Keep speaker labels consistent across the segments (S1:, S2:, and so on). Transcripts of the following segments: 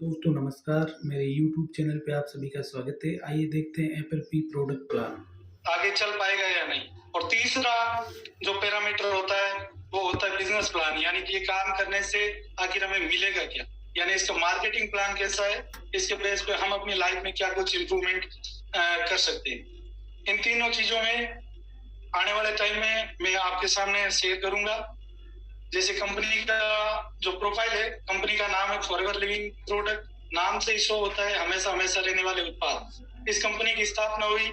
S1: दोस्तों नमस्कार, मेरे YouTube चैनल पे आप सभी का स्वागत है। आइए देखते हैं एप्पल पी प्रोडक्ट प्लान
S2: आगे चल पाएगा या नहीं। और तीसरा जो पैरामीटर होता है वो होता है बिजनेस प्लान, यानी कि ये काम करने से आखिर हमें मिलेगा क्या, यानी इसका मार्केटिंग प्लान कैसा है, इसके बेस पे हम अपनी लाइफ में क्या कुछ इम्प्रूवमेंट कर सकते हैं। इन तीनों चीजों में आने वाले टाइम में मैं आपके सामने शेयर करूंगा। जैसे कंपनी का जो प्रोफाइल है, कंपनी का नाम है फॉरएवर लिविंग प्रोडक्ट। नाम से ही शो होता है हमेशा हमेशा रहने वाले उत्पाद। इस कंपनी की स्थापना हुई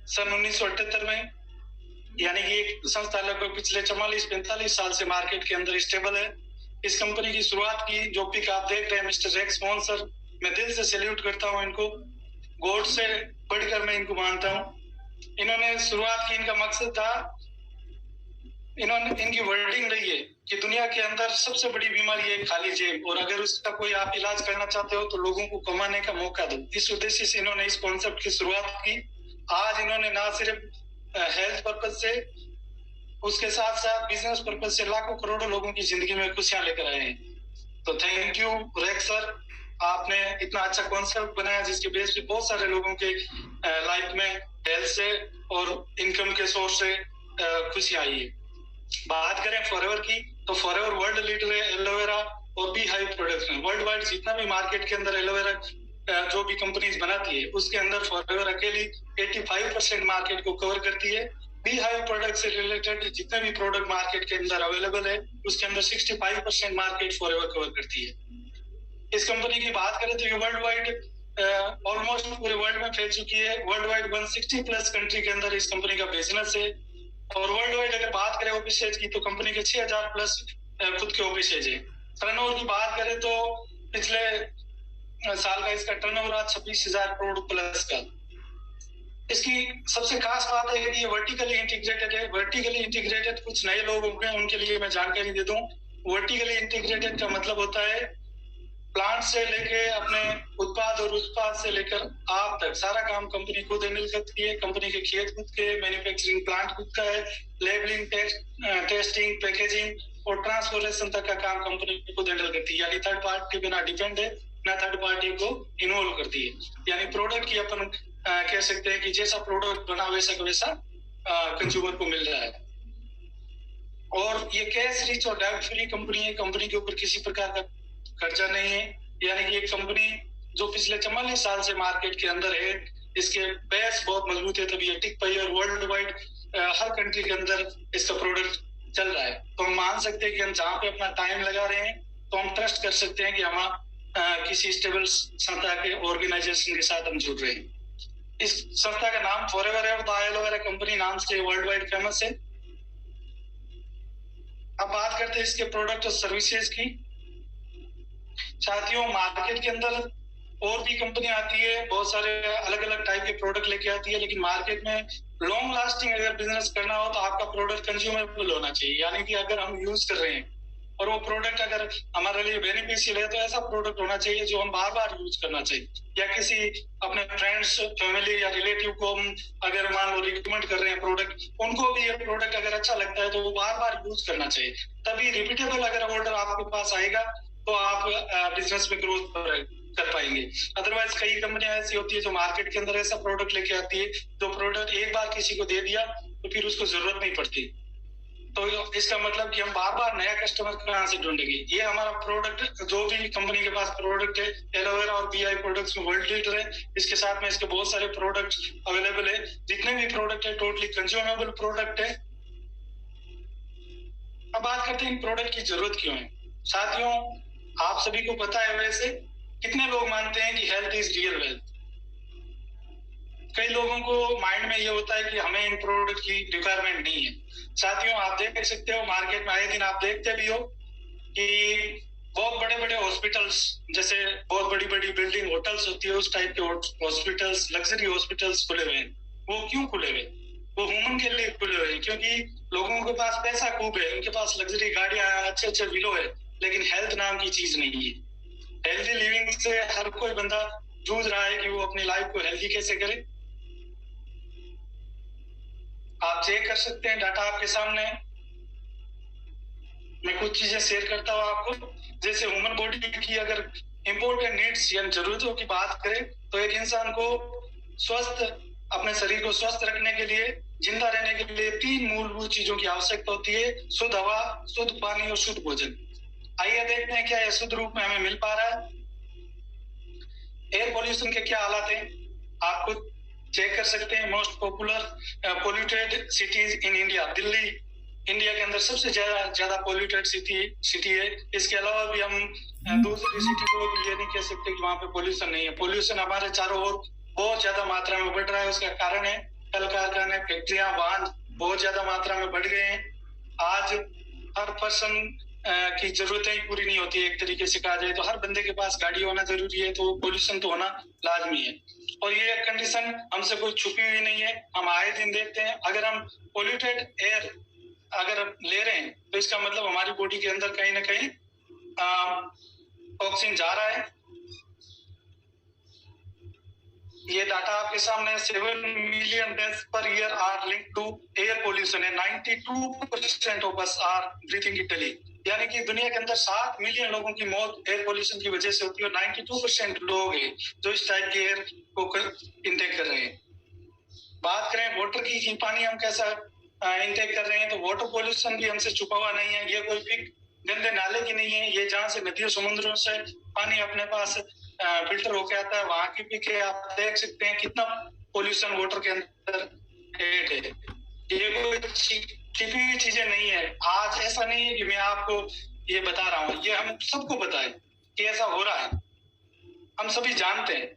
S2: सन 1978 में, यानी कि एक संस्था लगभग पिछले 44-45 साल से मार्केट के अंदर स्टेबल है। इस कंपनी की शुरुआत की जो पिक आप देख रहे हैं मिस्टर रेक्स बॉन सर, मैं दिल से सैल्यूट करता हूं इनको, गॉड से बढ़कर मैं इनको मानता हूं। इन्होंने शुरुआत की, इनका मकसद था, इनकी वर्डिंग रही है कि दुनिया के अंदर सबसे बड़ी बीमारी है खाली जेब, और अगर उसका कोई आप इलाज करना चाहते हो तो लोगों को कमाने का मौका दो। इस उद्देश्य से इन्होंने इस कॉन्सेप्ट की शुरुआत की। आज इन्होंने ना सिर्फ हेल्थ पर्पज से, उसके साथ साथ बिजनेस पर्पज से लाखों करोड़ों लोगों की जिंदगी में खुशियां लेकर आए हैं। तो थैंक यू रेक्स सर, आपने इतना अच्छा कॉन्सेप्ट बनाया जिसके बेस पे बहुत सारे लोगों के लाइफ में हेल्थ से और इनकम के सोर्स से खुशी आई है। बात करें फॉरएवर की, तो फॉरएवर वर्ल्ड लीडर है एलोवेरा और बी हाइव प्रोडक्ट्स में। वर्ल्ड वाइड जितना भी मार्केट के अंदर एलोवेरा जो भी कंपनीज बनाती है उसके अंदर फॉरएवर अकेली 85% मार्केट को कवर करती है। बी हाइव प्रोडक्ट से रिलेटेड जितने भी प्रोडक्ट मार्केट के अंदर अवेलेबल है उसके अंदर 65% मार्केट फॉरएवर कवर करती है। इस कंपनी की बात करें तो ये वर्ल्ड वाइड ऑलमोस्ट पूरे वर्ल्ड में फैल चुकी है। वर्ल्ड वाइड 160 प्लस कंट्री के अंदर इस कंपनी का बिजनेस है। और वर्ल्ड वाइड अगर बात करें ऑफिसेज की तो कंपनी के 6000 प्लस खुद के ऑफिसेज है। टर्नओवर की बात करें तो पिछले साल का इसका टर्नओवर आज 26,000 करोड़ प्लस का। इसकी सबसे खास बात है कि ये वर्टिकली इंटीग्रेटेड है। वर्टिकली इंटीग्रेटेड कुछ नए लोग होंगे उनके लिए मैं जानकारी दे दूं। वर्टिकली इंटीग्रेटेड का मतलब होता है प्लांट से लेके अपने उत्पाद और उत्पाद से लेकर आप तक सारा काम कंपनी खुद हैंडल करती है। कंपनी के खेत खुद के, मैन्युफैक्चरिंग प्लांट खुद का है, लेबलिंग, टेस्टिंग, पैकेजिंग और ट्रांसपोर्टेशन तक का काम कंपनी खुद हैंडल करती है। यानी थर्ड पार्टी के बिना डिपेंड है, ना थर्ड पार्टी को इन्वॉल्व करती है। यानी प्रोडक्ट की अपन कह सकते हैं कि जैसा प्रोडक्ट बना वैसा का वैसा कंज्यूमर को मिल रहा है। और ये कैश रिच और डेब्ट फ्री कंपनी है। कंपनी के ऊपर किसी प्रकार का खर्चा नहीं है। यानी कि एक कंपनी जो पिछले 44 साल से मार्केट के अंदर है, इसके बेस बहुत मजबूत है, तभी ये टिक पाई और वर्ल्ड वाइड हर कंट्री के अंदर इसका प्रोडक्ट चल रहा है। तो हम मान सकते हैं कि हम जहाँ पे अपना टाइम लगा रहे हैं तो हम ट्रस्ट कर सकते हैं कि हम किसी स्टेबल संस्था के ऑर्गेनाइजेशन के साथ हम जुड़ रहे हैं। इस संस्था का नाम फॉरएवर है और द एलोवेरा कंपनी नाम से वर्ल्ड वाइड फेमस है। अब बात करते हैं इसके प्रोडक्ट और सर्विसेज की। साथियों, मार्केट के अंदर और भी कंपनी आती है, बहुत सारे अलग अलग टाइप के प्रोडक्ट लेके आती है, लेकिन मार्केट में लॉन्ग लास्टिंग अगर बिजनेस करना हो तो आपका प्रोडक्ट कंज्यूमेबल होना चाहिए। यानी कि अगर हम यूज कर रहे हैं और वो प्रोडक्ट अगर हमारे लिए बेनिफिशियल है तो ऐसा प्रोडक्ट होना चाहिए जो हम बार बार यूज करना चाहिए। या किसी अपने फ्रेंड्स, फैमिली या रिलेटिव को हम अगर मान लो रिकमेंड कर रहे हैं प्रोडक्ट, उनको भी ये प्रोडक्ट अगर अच्छा लगता है तो वो बार बार यूज करना चाहिए। तभी रिपीटेबल अगर ऑर्डर आपके पास आएगा तो आप बिजनेस में ग्रोथ कर पाएंगे। अदरवाइज कई कंपनियां ऐसी होती है जो मार्केट के अंदर ऐसा प्रोडक्ट लेके आती है जो प्रोडक्ट एक बार किसी को दे दिया तो फिर उसको जरूरत नहीं पड़ती। तो इसका मतलब कि हम बार बार नया कस्टमर कहाँ से ढूंढेंगे। ये हमारा प्रोडक्ट, जो भी कंपनी के पास प्रोडक्ट है, एलोवेरा और बीआई प्रोडक्ट्स में वर्ल्ड लीडर है। इसके साथ में इसके बहुत सारे प्रोडक्ट अवेलेबल है। जितने भी प्रोडक्ट है टोटली कंज्यूमेबल प्रोडक्ट है। अब बात करते हैं इन प्रोडक्ट की जरूरत क्यों है। साथियों, आप सभी को पता है वैसे कितने लोग मानते हैं कि हेल्थ इज रियल वेल्थ। कई लोगों को माइंड में ये होता है कि हमें इन प्रोडक्ट की रिक्वायरमेंट नहीं है। साथियों, आप देख सकते हो मार्केट में आए दिन आप देखते भी हो कि बहुत बड़े बड़े हॉस्पिटल्स, जैसे बहुत बड़ी बड़ी बिल्डिंग होटल्स होती है, उस टाइप के हॉस्पिटल्स, लग्जरी हॉस्पिटल्स खुले हुए हैं। वो क्यों खुले हुए? वो ह्यूमन के लिए खुले हुए हैं, क्योंकि लोगों के पास पैसा खूब है, उनके पास लग्जरी गाड़ियां, अच्छे अच्छे विलो है, लेकिन हेल्थ नाम की चीज नहीं है। हेल्थी लिविंग से हर कोई बंदा जूझ रहा है कि वो अपनी लाइफ को हेल्थी कैसे करे। आप चेक कर सकते हैं, डाटा आपके सामने है। मैं कुछ चीजें शेयर करता हूँ आपको। जैसे ह्यूमन बॉडी की अगर इम्पोर्टेंट नीड्स यानी जरूरतों की बात करें तो एक इंसान को स्वस्थ, अपने शरीर को स्वस्थ रखने के लिए, जिंदा रहने के लिए 3 मूलभूत चीजों की आवश्यकता होती है: शुद्ध हवा, शुद्ध पानी और शुद्ध भोजन। आइए देखते हैं क्या यह शुद्ध रूप में हमें मिल पा रहा है। एयर पोल्यूशन के क्या हालात हैं आप खुद चेक कर सकते हैं। Most popular polluted cities in India, Delhi India के अंदर सबसे ज्यादा पोल्यूटेड सिटी है। इसके अलावा भी हम दूसरी सिटी को भी ये नहीं कह सकते कि वहां पे पोल्यूशन नहीं है। पोल्यूशन हमारे चारों ओर बहुत ज्यादा मात्रा में बढ़ रहा है। उसका कारण है कल कारखाने, फैक्ट्रियां, वाहन बहुत ज्यादा मात्रा में बढ़ गए हैं। आज हर पर्सन की जरूरतें ही पूरी नहीं होती है। एक तरीके से कहा जाए तो हर बंदे के पास गाड़ी होना जरूरी है, तो पोल्यूशन तो होना लाजमी है। और ये कंडीशन हमसे कोई छुपी हुई नहीं है, हम आए दिन देखते हैं। अगर हम पोल्यूटेड एयर अगर ले रहे हैं तो इसका मतलब हमारी बॉडी के अंदर कहीं ना कहीं टॉक्सिन जा रहा है। ये डाटा आपके सामने 7 million deaths per year are link to air pollution है। 92% of us are breathing it, यानी कि दुनिया के अंदर 7 मिलियन लोगों की मौत एयर पोल्यूशन की वजह से होती है। 92% लोग हैं जो इस टाइप के एयर को इंटेक कर रहे हैं। बात करें वाटर की पानी हम कैसा इंटेक कर रहे हैं, तो वाटर पोल्यूशन भी हमसे छुपा हुआ नहीं है। ये कोई फिक गंदे नाले की नहीं है, ये जहाँ से नदियों समुद्रों से पानी अपने पास फिल्टर होके आता है वहां की पी के आप देख सकते हैं कितना पोल्यूशन वाटर के अंदर है। ये कोई छिपी हुई चीजें नहीं है। आज ऐसा नहीं है कि मैं आपको ये बता रहा हूँ, ये हम सबको पता है कि ऐसा हो रहा है, हम सभी जानते हैं।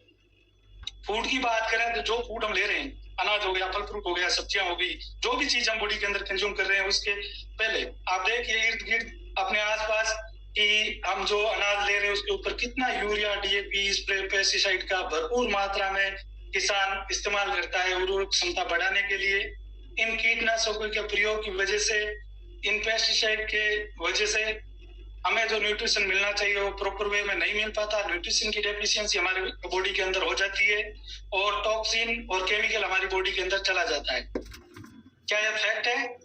S2: फूड की बात करें तो जो फूड हम ले रहे हैं, अनाज हो गया, फल फ्रूट हो गया, सब्जियां हो गई, जो भी चीज हम बॉडी के अंदर कंज्यूम कर रहे हैं उसके पहले आप देखिए इर्द गिर्द अपने आसपास कि हम जो अनाज ले रहे हैं उसके ऊपर कितना यूरिया, डीएपी, स्प्रे, पेस्टिसाइड का भरपूर मात्रा में किसान इस्तेमाल करता है उर्वरक क्षमता बढ़ाने के लिए। इन कीटनाशकों के प्रयोग की वजह से, इन पेस्टिसाइड के वजह से हमें जो न्यूट्रिशन मिलना चाहिए वो प्रॉपर वे में नहीं मिल पाता। न्यूट्रिशन की डेफिशिएंसी हमारे बॉडी के अंदर हो जाती है और टॉक्सिन और केमिकल हमारी बॉडी के अंदर चला जाता है। क्या यह फैक्ट है?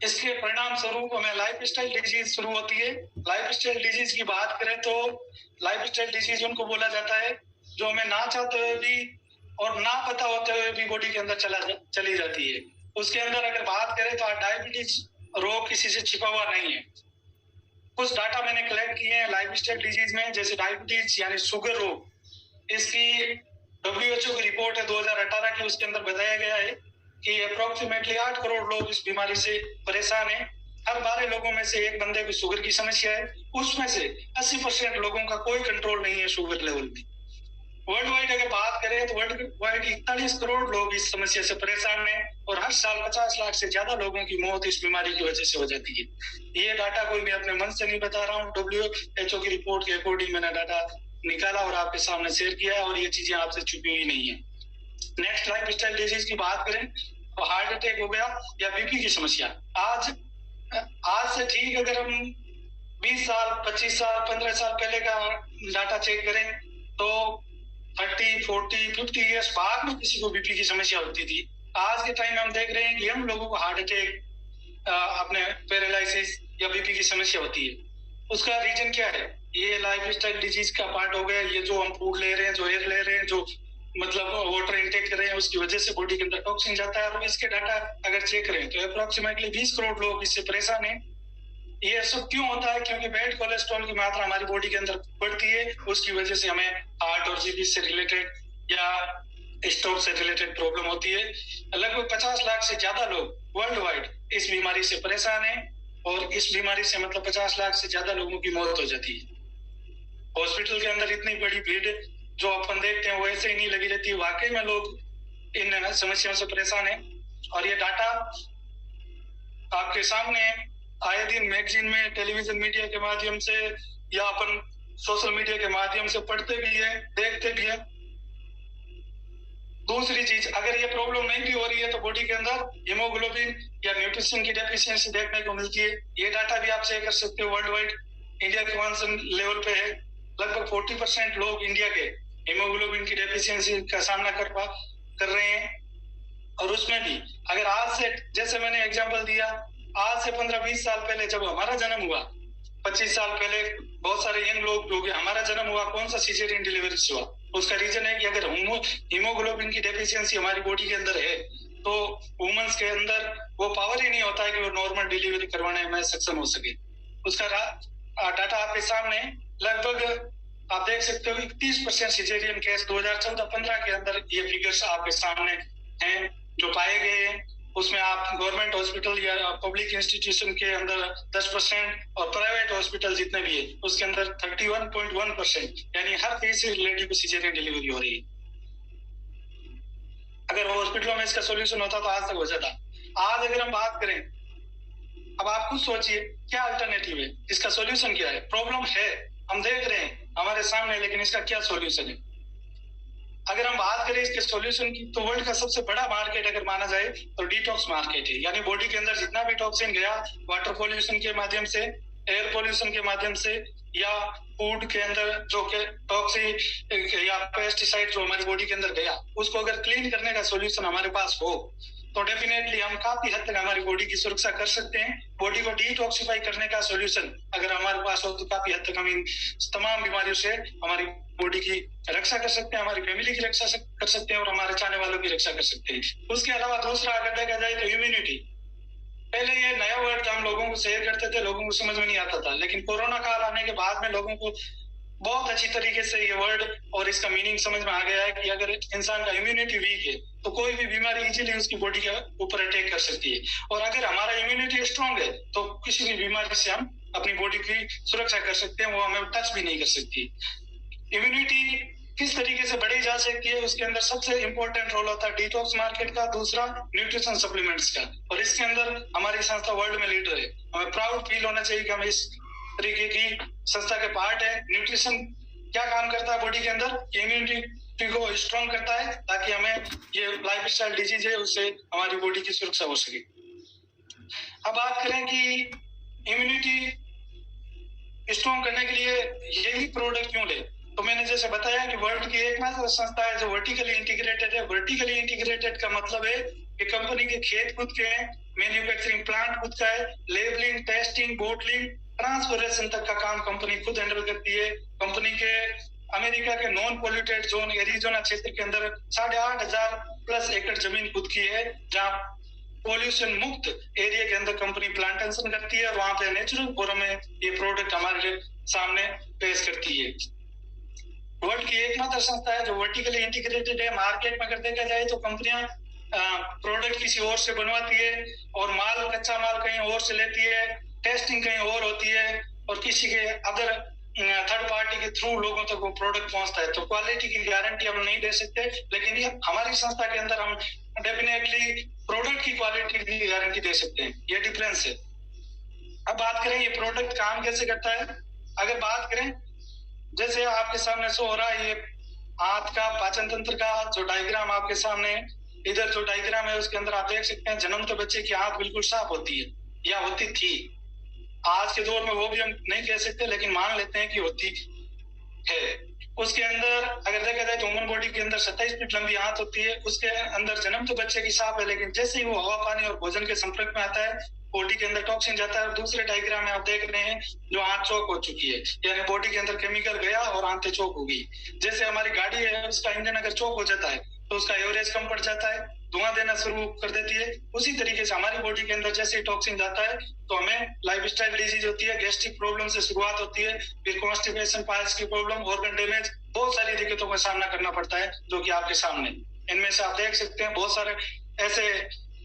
S2: इसके परिणाम स्वरूप हमें लाइफस्टाइल डिजीज शुरू होती है। लाइफस्टाइल डिजीज की बात करें तो लाइफस्टाइल डिजीज उनको बोला जाता है जो हमें ना चाहते हुए भी और ना पता होते हुए भी बॉडी के अंदर चली जाती है। उसके अंदर अगर बात करें तो डायबिटीज रोग किसी से छिपा हुआ नहीं है। कुछ डाटा मैंने कलेक्ट किए हैं लाइफस्टाइल डिजीज में, जैसे डायबिटीज यानी शुगर रोग। इसकी WHO की रिपोर्ट है 2018 की, उसके अंदर बताया गया है कि अप्रोक्सीमेटली 8 करोड़ लोग इस बीमारी से परेशान हैं। हर 12 लोगों में से एक बंदे को शुगर की समस्या है। उसमें से 80% लोगों का कोई कंट्रोल नहीं है शुगर लेवल में। वर्ल्ड वाइड अगर बात करें तो वर्ल्ड वाइड 41 करोड़ लोग इस समस्या से परेशान हैं और हर साल 50 लाख से ज्यादा लोगों की मौत इस बीमारी की वजह से हो जाती है। ये डाटा कोई मैं अपने मन से नहीं बता रहा हूँ, WHO की रिपोर्ट के अकॉर्डिंग मैंने डाटा निकाला और आपके सामने शेयर किया है और ये चीजें आपसे छुपी हुई नहीं है। नेक्स्ट लाइफस्टाइल डिजीज की बात करें तो हार्ट अटैक हो गया या बीपी की समस्या। आज से ठीक अगर हम 20 साल, 25 साल, 15 साल पहले का डाटा चेक करें तो 30, 40, 50 इयर्स बाद में किसी को बीपी की समस्या होती थी। आज के टाइम में हम देख रहे हैं कि हम लोगों को हार्ट अटैक, अपने पैरालिसिस या बीपी की समस्या होती है। उसका रीजन क्या है? ये लाइफस्टाइल डिजीज का पार्ट हो गया। ये जो हम फूड ले रहे हैं, जो एयर ले रहे हैं, जो मतलब वाटर इंटेक कर रहे हैं, उसकी वजह से बॉडी के अंदर टॉक्सिन जाता है। और इसके डाटा अगर चेक करें तो अप्रोक्सीमेटली 20 करोड़ लोग इससे परेशान हैं। ये सब क्यों होता है? क्योंकि बैड कोलेस्ट्रॉल की मात्रा हमारी बॉडी के अंदर बढ़ती है, उसकी वजह से हमें हार्ट और सीपी से रिलेटेड या स्ट्रोक से रिलेटेड प्रॉब्लम होती है। लगभग 50 लाख से ज्यादा लोग वर्ल्ड वाइड इस बीमारी से परेशान हैं और इस बीमारी से मतलब 50 लाख से ज्यादा लोगों की मौत हो जाती है। हॉस्पिटल के अंदर इतनी बड़ी भीड़ जो अपन देखते हैं वो ऐसे ही नहीं लगी रहती। वाकई में लोग इन समस्याओं से परेशान हैं और ये डाटा आपके सामने आए दिन मैगजीन में, टेलीविजन मीडिया के माध्यम से या अपन सोशल मीडिया के माध्यम से पढ़ते भी है, देखते भी है। दूसरी चीज, अगर ये प्रॉब्लम नहीं भी हो रही है तो बॉडी के अंदर हीमोग्लोबिन या न्यूट्रिशन की डेफिशिएंसी देखने को मिलती है। ये डाटा भी आप चेक कर सकते हो वर्ल्ड वाइड। इंडिया के कौन लेवल पे है, लगभग 40% लोग इंडिया के हीमोग्लोबिन की डेफिशिएंसी का सामना कर रहे हैं। और उसमें भी अगर आज से, जैसे मैंने एग्जांपल दिया, आज से 15-20 साल पहले जब हमारा जन्म हुआ 25 साल पहले बहुत सारे यंग लोग जो कि हमारा जन्म हुआ कौन सा सिजेरियन डिलीवरी से हुआ? उसका रीजन है कि अगर हीमोग्लोबिन की डेफिशिएंसी हमारी बॉडी के अंदर है तो वुमेन्स के अंदर वो पावर ही नहीं होता है कि वो नॉर्मल डिलीवरी करवाने में सक्षम हो सके। उसका डाटा आपके सामने लगभग आप देख सकते हो 31% सिजेरियन केस 2014-15 के अंदर ये फिगर्स आपके सामने हैं जो पाए गए हैं। उसमें आप गवर्नमेंट हॉस्पिटल या पब्लिक इंस्टीट्यूशन के अंदर 10% और प्राइवेट हॉस्पिटल जितने भी है उसके अंदर 31.1%, यानी हर तीसरी लेडी को सिजेरियन डिलीवरी हो रही है। अगर हॉस्पिटलों में इसका सॉल्यूशन होता तो आज तक हो जाता। आज अगर हम बात करें, अब आप खुद सोचिए क्या अल्टरनेटिव है, इसका सॉल्यूशन क्या है? प्रॉब्लम है, हम देख रहे हैं हमारे सामने, लेकिन इसका क्या सॉल्यूशन है? अगर हम बात करें इसके सॉल्यूशन की तो वर्ल्ड का सबसे बड़ा मार्केट अगर माना जाए तो डिटॉक्स मार्केट है, यानी बॉडी के अंदर जितना भी टॉक्सिन गया वाटर पॉल्यूशन के माध्यम से, एयर पॉल्यूशन के माध्यम से या फूड के अंदर जो के टॉक्सिन या पेस्टिसाइड जो हमारी बॉडी के अंदर गया उसको अगर क्लीन करने का सॉल्यूशन हमारे पास हो तो डेफिनेटली हम काफी हद तक हमारी बॉडी की सुरक्षा कर सकते हैं। बॉडी को डिटॉक्सिफाई करने का सॉल्यूशन अगर हमारे पास हो तो काफी हद तक हम इन तमाम बीमारियों से हमारी बॉडी की रक्षा कर सकते हैं, हमारी फैमिली की रक्षा कर सकते हैं और हमारे चाहने वालों की रक्षा कर सकते हैं। उसके अलावा दूसरा अगर देखा जाए तो इम्यूनिटी। पहले ये नया वर्ड हम लोगों को शेयर करते थे, लोगों को समझ में नहीं आता था, लेकिन कोरोना काल आने के बाद में लोगों को बहुत अच्छी तरीके से ये वर्ड और इसका मीनिंग समझ में आ गया है कि अगर इंसान का इम्यूनिटी वीक है तो कोई भी बीमारी इजीली उसकी बॉडी के ऊपर अटैक कर सकती है, और अगर हमारा इम्यूनिटी स्ट्रांग है तो किसी भी बीमारी से हम अपनी बॉडी की सुरक्षा कर सकते हैं, वो हमें टच भी नहीं कर सकती। इम्यूनिटी किस तरीके से बढ़ी जा सकती है, उसके अंदर सबसे इंपॉर्टेंट रोल होता है डिटॉक्स मार्केट का, दूसरा न्यूट्रिशन सप्लीमेंट्स का, और इसके अंदर हमारी संस्था वर्ल्ड में लीडर है। हमें प्राउड फील होना चाहिए कि हम इस तरीके की संस्था के पार्ट है। न्यूट्रिशन क्या काम करता है बॉडी के अंदर? इम्यूनिटी को स्ट्रॉन्ग करता है ताकि हमें ये लाइफस्टाइल डिजीज है उससे हमारी बॉडी की सुरक्षा हो सके। अब बात करें कि इम्यूनिटी स्ट्रॉन्ग करने के लिए यही प्रोडक्ट क्यों ले, तो मैंने जैसे बताया कि वर्ल्ड की एकमात्र संस्था है जो वर्टिकली इंटीग्रेटेड है। वर्टिकली इंटीग्रेटेड का मतलब है कि कंपनी के खेत खुद के हैं, मैन्युफैक्चरिंग प्लांट खुद का है, लेबलिंग, टेस्टिंग, बोटलिंग, ट्रांसपोर्टेशन तक का काम कंपनी खुद हैंडल करती है। कंपनी के अमेरिका के नॉन पोल्यूटेड जोन एरिजोना क्षेत्र के अंदर 8,500 प्लस एकड़ जमीन खुद की है, जहां पोल्यूशन मुक्त एरिया के अंदर कंपनी प्लांटेशन करती है, वहां पे नेचुरल फॉर्म में ये प्रोडक्ट हमारे सामने पेश करती है। वर्ल्ड की एकमात्र संस्था है जो वर्टिकली इंटीग्रेटेड है। मार्केट में अगर देखा जाए तो कंपनियां प्रोडक्ट किसी और से बनवाती है और माल, कच्चा माल कहीं और से लेती है, टेस्टिंग कहीं और होती है और किसी के अदर थर्ड पार्टी के थ्रू लोगों तक वो प्रोडक्ट पहुंचता है। तो क्वालिटी की गारंटी हम नहीं दे सकते, लेकिन ये हमारी संस्था के अंदर हम डेफिनेटली प्रोडक्ट की क्वालिटी की गारंटी दे सकते हैं। ये डिफरेंस है। अब बात करें ये प्रोडक्ट काम कैसे करता है। अगर बात करें, जैसे आपके सामने शो हो रहा है ये हाथ का पाचन तंत्र का जो डायग्राम आपके सामने, इधर जो डायग्राम है उसके अंदर आप देख सकते हैं जन्मते बच्चे की हाथ बिल्कुल साफ होती है या होती थी। आज के दौर में वो भी हम नहीं कह सकते, लेकिन मान लेते हैं कि होती है। उसके अंदर अगर देखा जाए तो ह्यूमन बॉडी के अंदर 27 फीट लंबी हाथ होती है। उसके अंदर जन्मते बच्चे की साफ है, लेकिन जैसे ही वो हवा, पानी और भोजन के संपर्क में आता है बॉडी के अंदर टॉक्सिन जाता है। और दूसरे डायग्राम में आप देख रहे हैं जो आंत चौक हो चुकी है, यानी बॉडी के अंदर केमिकल गया और आंतें चौक हो गई। जैसे हमारी गाड़ी है उसका इंजन अगर चौक हो जाता है तो उसका एवरेज कम पड़ जाता है, धुआं देना शुरू कर देती है। उसी तरीके से हमारी बॉडी के अंदर जैसे ही टॉक्सिन जाता है तो हमें लाइफस्टाइल डिजीज होती है, गैस्ट्रिक प्रॉब्लम से शुरुआत होती है, फिर कॉन्स्टिपेशन, पाइल्स की प्रॉब्लम, ऑर्गन डैमेज, बहुत सारी दिक्कतों का सामना करना पड़ता है जो कि आपके सामने। इनमें से आप देख सकते हैं बहुत सारे ऐसे